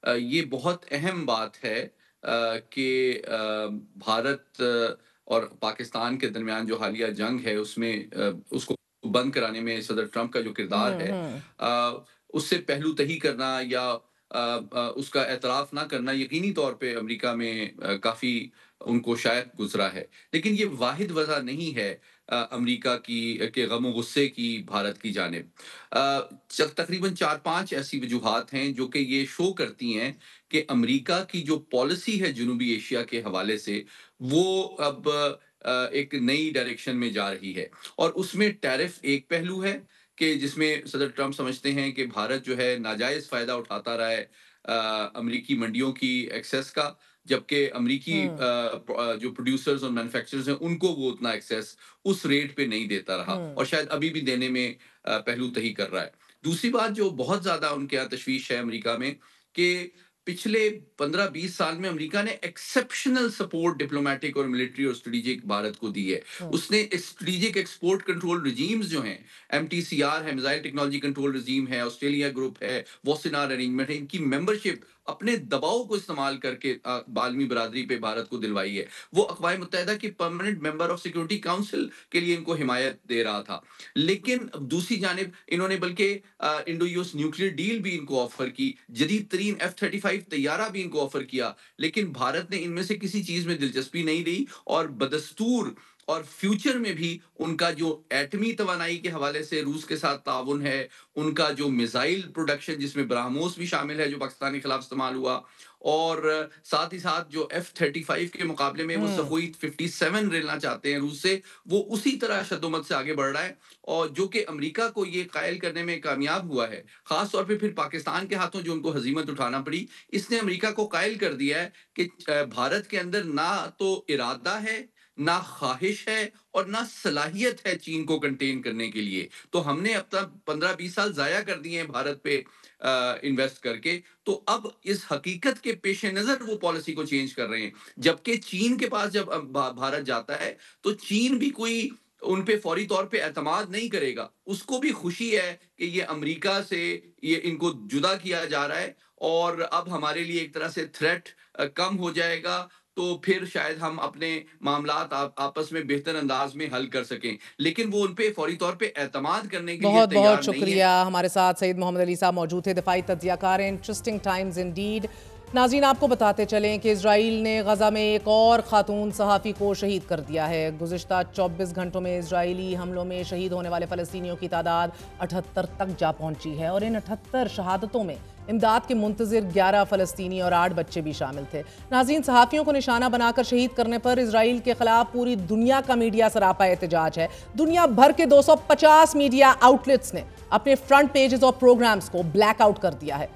ये बहुत अहम बात है कि भारत और पाकिस्तान के दरमियान जो हालिया जंग है उसमें उसको बंद कराने में सदर ट्रंप का जो किरदार है उससे पहलू तही करना या उसका एतराफ़ ना करना यकीनी तौर पे अमेरिका में काफ़ी उनको शायद गुजरा है। लेकिन ये वाहिद वजह नहीं है अमेरिका के गम गुस्से की भारत की जानिब। तकरीबन 4-5 ऐसी वजूहात हैं जो कि ये शो करती हैं कि अमेरिका की जो पॉलिसी है जनूबी एशिया के हवाले से वो अब एक नई डायरेक्शन में जा रही है और उसमें टैरिफ एक पहलू है कि जिसमें सदर ट्रंप समझते हैं कि भारत जो है नाजायज फायदा उठाता रहा है अमेरिकी मंडियों की एक्सेस का, जबकि अमेरिकी जो प्रोड्यूसर्स और मैन्युफैक्चरर्स हैं उनको वो उतना एक्सेस उस रेट पे नहीं देता रहा और शायद अभी भी देने में पहलू तही कर रहा है। दूसरी बात जो बहुत ज्यादा उनके यहाँ तशवीश है अमेरिका में कि पिछले 15-20 साल में अमेरिका ने एक्सेप्शनल सपोर्ट डिप्लोमेटिक और मिलिट्री और स्ट्रेटेजिक भारत को दी है। उसने स्ट्रेटेजिक एक्सपोर्ट कंट्रोल रिजीम्स जो हैं, एमटीसीआर है, मिसाइल टेक्नोलॉजी कंट्रोल रिजीम है, ऑस्ट्रेलिया ग्रुप है, वॉसिनार अरेंजमेंट है, इनकी मेंबरशिप अपने दबाव को इस्तेमाल करके आलमी बरादरी पे भारत को दिलवाई है। वो अक़वाम मुत्तहिदा की permanent member of security council के लिए इनको हिमायत दे रहा था। लेकिन दूसरी जानिब इन्होंने बल्कि इंडो यूएस न्यूक्लियर डील भी इनको ऑफर की, जदीद तरीन F-35 तैयारा भी इनको ऑफर किया, लेकिन भारत ने इनमें से किसी चीज में दिलचस्पी नहीं ली और बदस्तूर और फ्यूचर में भी उनका जो एटमी तवानाई के हवाले से रूस के साथ ताउन है, उनका जो मिसाइल प्रोडक्शन जिसमें ब्राह्मोस भी शामिल है जो पाकिस्तान के खिलाफ इस्तेमाल हुआ, और साथ ही साथ जो F-35 के मुकाबले में वो सखोई 57 लेना चाहते हैं रूस से, वो उसी तरह शद्दोमत से आगे बढ़ रहा है और जो कि अमेरिका को ये कायल करने में कामयाब हुआ है। खास तौर पे फिर पाकिस्तान के हाथों जो उनको हजीमत उठाना पड़ी, इसने अमेरिका को कायल कर दिया है कि भारत के अंदर ना तो इरादा है, ना ख्वाहिश है और ना सलाहियत है चीन को कंटेन करने के लिए। तो हमने अब तक 15-20 साल जाया कर दिए हैं भारत पे इन्वेस्ट करके, तो अब इस हकीकत के पेश नजर वो पॉलिसी को चेंज कर रहे हैं। जबकि चीन के पास जब भारत जाता है तो चीन भी कोई उन पे फौरी तौर पे एतमाद नहीं करेगा, उसको भी खुशी है कि ये अमेरिका से ये इनको जुदा किया जा रहा है और अब हमारे लिए एक तरह से थ्रेट कम हो जाएगा, तो फिर शायद हम अपने मामलात आपस में बेहतर अंदाज में हल कर सकें। लेकिन वो उन पे फौरी तौर पे एतमाद करने के लिए तैयार नहीं है। बहुत शुक्रिया। हमारे साथ सईद मोहम्मद अली साहब मौजूद थे, दिफाई तज्जियाकार हैं। Interesting times Indeed. नाज़रीन, आपको बताते चलें कि इजराइल ने गजा में एक और खातून सहाफ़ी को शहीद कर दिया है। गुज़िश्ता 24 घंटों में इजरायली हमलों में शहीद होने वाले फ़लस्तीनियों की तादाद 78 तक जा पहुंची है और इन 78 शहादतों में इमदाद के मुंतज़िर 11 फ़लस्तीनी और 8 बच्चे भी शामिल थे। नाज़रीन, सहाफ़ियों को निशाना बनाकर शहीद करने पर इजराइल के खिलाफ पूरी दुनिया का मीडिया सरापा एहतजाज है। दुनिया भर के 250 मीडिया आउटलेट्स ने अपने फ्रंट पेजेस और प्रोग्राम्स को ब्लैक आउट कर दिया है।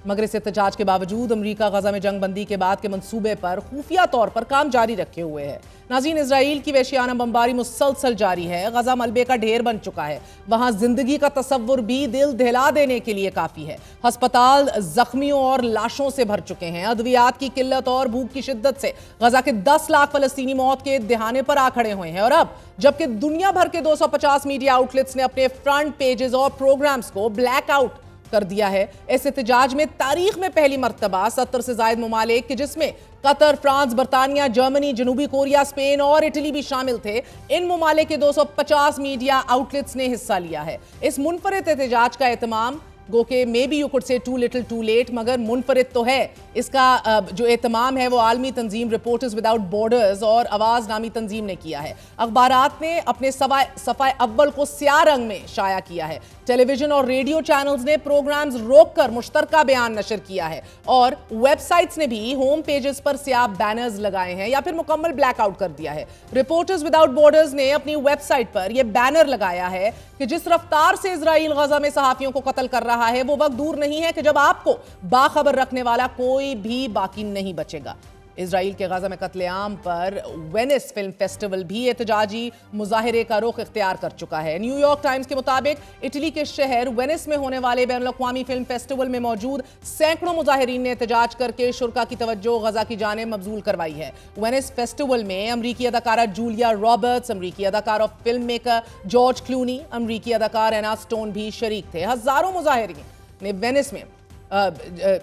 मगर इस एहतजाज के बावजूद अमेरिका गजा में जंगबंदी के बाद के मंसूबे पर खुफिया तौर पर काम जारी रखे हुए है। नाज़रीन, इजराइल की वहशियाना बमबारी मुसलसल जारी है। गजा मलबे का ढेर बन चुका है। वहां जिंदगी का तस्वुर भी दिल दहला देने के लिए काफी है। अस्पताल जख्मियों और लाशों से भर चुके हैं। अद्वियात की किल्लत और भूख की शिद्दत से गजा के 10 लाख फलस्तीनी मौत के दहाने पर आ खड़े हुए हैं। और अब जबकि दुनिया भर के 250 मीडिया आउटलेट्स ने अपने फ्रंट पेजेस और प्रोग्राम्स को ब्लैक आउट कर दिया है, इस एहतजाज में तारीख में पहली मर्तबा 70 से ज्यादा ममालिक के जिसमें कतर, फ्रांस, बरतानिया, जर्मनी, जनूबी कोरिया, स्पेन और इटली भी शामिल थे, इन ममालिक के 250 मीडिया आउटलेट्स ने हिस्सा लिया है। इस मुनफरिद एहतजाज का एहतमाम गो के maybe you could say too little too late, मगर मुनफरिद तो है। इसका जो एहतमाम है वो आलमी तंजीम रिपोर्टर्स विदाउट बॉर्डर्स और आवाज़ नामी तंजीम ने किया है। अखबारात ने अपने सफ़ाए अव्वल को स्याह रंग में शाया किया है। टेलीविजन और रेडियो चैनल्स ने प्रोग्राम्स रोककर मुश्तरका बयान नशर किया है और वेबसाइट्स ने भी होम पेजेस पर स्याह बैनर्स लगाए हैं या फिर मुकम्मल ब्लैकआउट कर दिया है। रिपोर्टर्स विदाउट बॉर्डर्स ने अपनी वेबसाइट पर यह बैनर लगाया है कि जिस रफ्तार से इजराइल गजा में सहाफियों को कत्ल कर रहा रहा है, वो वक्त दूर नहीं है कि जब आपको बाखबर रखने वाला कोई भी बाकी नहीं बचेगा। इजराइल के गाजा में कत्लेआम पर वेनिस फिल्म फेस्टिवल भी एहतजाजी मुजाहिरे का रुख इख्तियार कर चुका है। न्यूयॉर्क टाइम्स के मुताबिक इटली के शहर वेनिस में होने वाले बैनुल-अक़वामी फिल्म फेस्टिवल में मौजूद सैकड़ों मुजाहिरीन ने एहतजाज करके शुरा की तवज्जो गजा की जानिब मबजूल करवाई है। वेनिस फेस्टिवल में अमरीकी अदाकारा जूलिया रॉबर्ट्स, अमरीकी अदाकार और फिल्म मेकर जॉर्ज क्लूनी, अमरीकी अदाकार एना स्टोन भी शरीक थे। हजारों मुजाहिरीन ने वेनिस में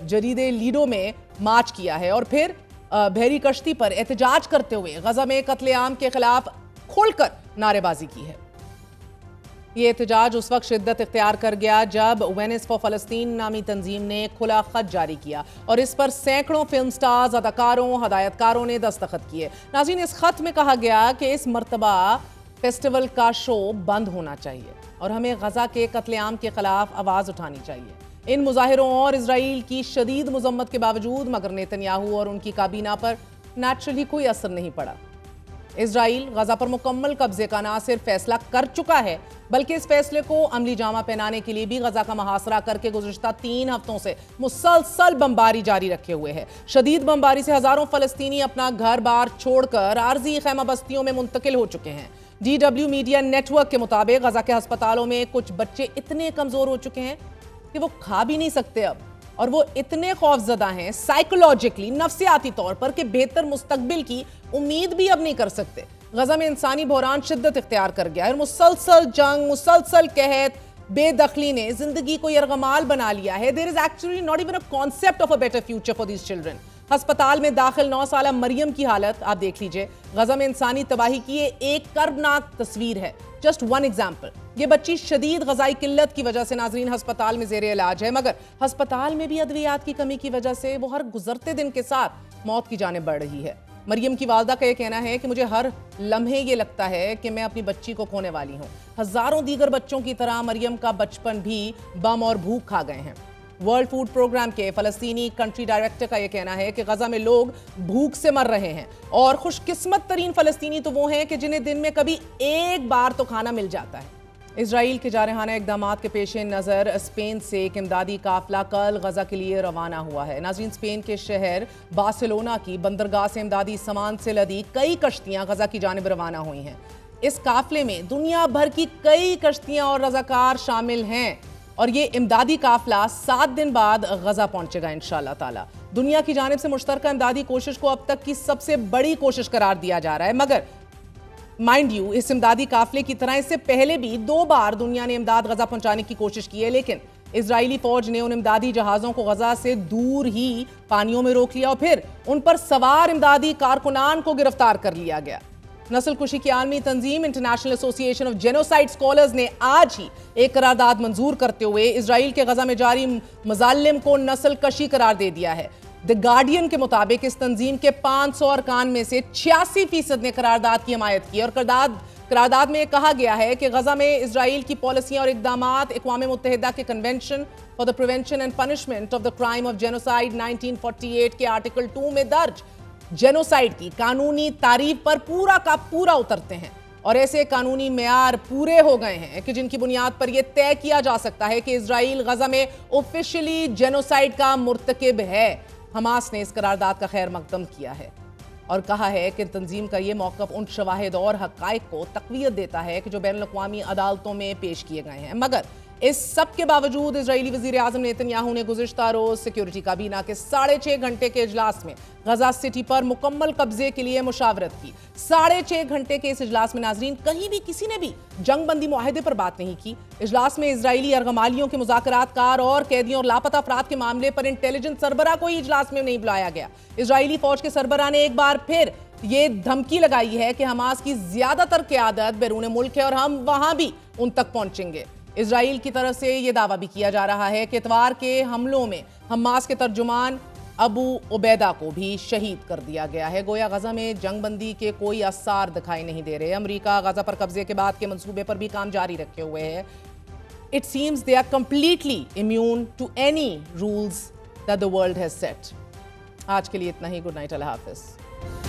जरीदे लीडो में मार्च किया है और फिर बहरी कश्ती पर एहतजाज करते हुए गजा में कत्लेआम के खिलाफ खोलकर नारेबाजी की है। ये एहतजाज उस वक्त शिद्दत इख्तियार कर गया जब वेनिस फॉर फलस्तीन नामी तंजीम ने खुला खत जारी किया और इस पर सैकड़ों फिल्म स्टार्स, अदाकारों, हदायतकारों ने दस्तखत किए। नाज़रीन, इस खत में कहा गया कि इस मरतबा फेस्टिवल का शो बंद होना चाहिए और हमें गजा के कत्लेआम के खिलाफ आवाज उठानी चाहिए। इन मुजाहिरों और इजराइल की शदीद मजम्मत के बावजूद मगर नेतन्याहू और उनकी काबीना पर नेचुरली कोई असर नहीं पड़ा। इजराइल गजा पर मुकम्मल कब्जे का ना सिर्फ फैसला कर चुका है बल्कि इस फैसले को अमली जामा पहनाने के लिए भी गजा का मुहासरा करके गुज़िश्ता 3 हफ्तों से मुसलसल बमबारी जारी रखे हुए है। शदीद बमबारी से हजारों फलस्तीनी अपना घर बार छोड़कर आरजी खैमा बस्तियों में मुंतकिल हो चुके हैं। DW मीडिया नेटवर्क के मुताबिक गजा के अस्पतालों में कुछ बच्चे इतने कमजोर हो चुके हैं कि वो खा भी नहीं सकते अब, और वो इतने खौफजदा हैं साइकोलॉजिकली, नफ्सियाती तौर पर कि बेहतर मुस्तकबिल की उम्मीद भी अब नहीं कर सकते। गजा में इंसानी बहरान शिद्दत इख्तियार कर गया है। मुसलसल जंग, मुसलसल कहत, बेदखली ने जिंदगी को यरगमाल बना लिया है। There is actually not even a concept of a better future for these children. अस्पताल में दाखिल 9 साला मरियम की हालत आप देख लीजिए। गजा में इंसानी तबाही की एक कर्बनाक तस्वीर है। जस्ट वन एग्जाम्पल, ये बच्ची शदीद गजाई किल्लत की वजह से नाजरीन अस्पताल में जेर इलाज है, मगर अस्पताल में भी अद्वियात की कमी की वजह से वो हर गुजरते दिन के साथ मौत की जानिब बढ़ रही है। मरियम की वालदा का यह कहना है कि मुझे हर लम्हे ये लगता है कि मैं अपनी बच्ची को खोने वाली हूँ। हजारों दीगर बच्चों की तरह मरियम का बचपन भी बम और भूख खा गए हैं। वर्ल्ड फूड प्रोग्राम के फलस्तीनी कंट्री डायरेक्टर का यह कहना है कि गजा में लोग भूख से मर रहे हैं और खुशकिस्मत तरीन फलस्तीनी तो वो हैं कि जिन्हें दिन में कभी एक बार तो खाना मिल जाता है। इजराइल के जारहाना इकदाम के पेश नज़र स्पेन से एक इमदादी काफिला कल गजा के लिए रवाना हुआ है। नाज़रीन, स्पेन के शहर बार्सिलोना की बंदरगाह से इमदादी सामान से लदी कई कश्तियां गजा की जानिब रवाना हुई हैं। इस काफिले में दुनिया भर की कई कश्तियां और रजाकार शामिल हैं और ये इमदादी काफिला 7 दिन बाद गजा पहुंचेगा इंशाअल्लाह ताला। दुनिया की जानिब से मुश्तरका इमदादी कोशिश को अब तक की सबसे बड़ी कोशिश करार दिया जा रहा है, मगर माइंड यू, इस इमदादी काफिले की तरह इससे पहले भी 2 बार दुनिया ने इमदाद गजा पहुंचाने की कोशिश की है, लेकिन इजरायली फौज ने उन इमदादी जहाज़ों को गजा से दूर ही पानियों में रोक लिया और फिर उन पर सवार इमदादी कारकुनान को गिरफ्तार कर लिया गया। नस्ल कुशी की आलमी तंजीम international association of genocide scholars ने आज ही एक करारदाद मंजूर करते हुए इजराइल के गजा में जारी मजालिम को नस्ल कशी करार दे दिया है। द गार्डियन के मुताबिक इस तंजीम के 500 अरकान में से 86% ने करारदाद की हमायत की और करारदाद में कहा गया है कि गजा में इजराइल की पॉलिसियां और इकदामात अक़वाम मुत्तहिदा के convention for the prevention and punishment of the crime of genocide 1948 के आर्टिकल 2 में दर्ज जेनोसाइड की कानूनी तारीफ पर पूरा का पूरा उतरते हैं और ऐसे कानूनी मेयार पूरे हो गए हैं कि जिनकी बुनियाद पर यह तय किया जा सकता है कि इजराइल गजा में ऑफिशियली जेनोसाइड का मुर्तकिब है। हमास ने इस करारदाद का खैर मकदम किया है और कहा है कि तंजीम का ये मौक़िफ़ उन शवाहिद और हक़ाइक़ को तक़वियत देता है कि जो बैनुल-अक़वामी अदालतों में पेश किए गए हैं। मगर इस सब के बावजूद इजरायली वज़ीर आज़म नेतन्याहू ने गुज़िश्ता रोज़ सिक्योरिटी काबीना के 6.5 घंटे के इजलास में गजा सिटी पर मुकम्मल कब्जे के लिए मुशावरत की। 6.5 घंटे के इस इजलास में नाजरीन कहीं भी किसी ने भी जंगबंदी मुआहदे पर बात नहीं की। इजलास में इजरायली अर्गमालियों के मुज़ाकरातकार और कैदियों और लापता अफराद के मामले पर इंटेलिजेंस सरबराह को ही इजलास में नहीं बुलाया गया। इजरायली फौज के सरबराह ने एक बार फिर ये धमकी लगाई है कि हमास की ज्यादातर क़यादत बैरून मुल्क है और हम वहां भी उन तक पहुंचेंगे। इजराइल की तरफ से यह दावा भी किया जा रहा है कि इतवार के हमलों में हमास के तर्जुमान अबू उबैदा को भी शहीद कर दिया गया है। गोया गजा में जंगबंदी के कोई आसार दिखाई नहीं दे रहे। अमेरिका गजा पर कब्जे के बाद के मंसूबे पर भी काम जारी रखे हुए है। It seems they are completely immune to any rules that the world has set. आज के लिए इतना ही। गुड नाइट, अल्लाह हाफिज।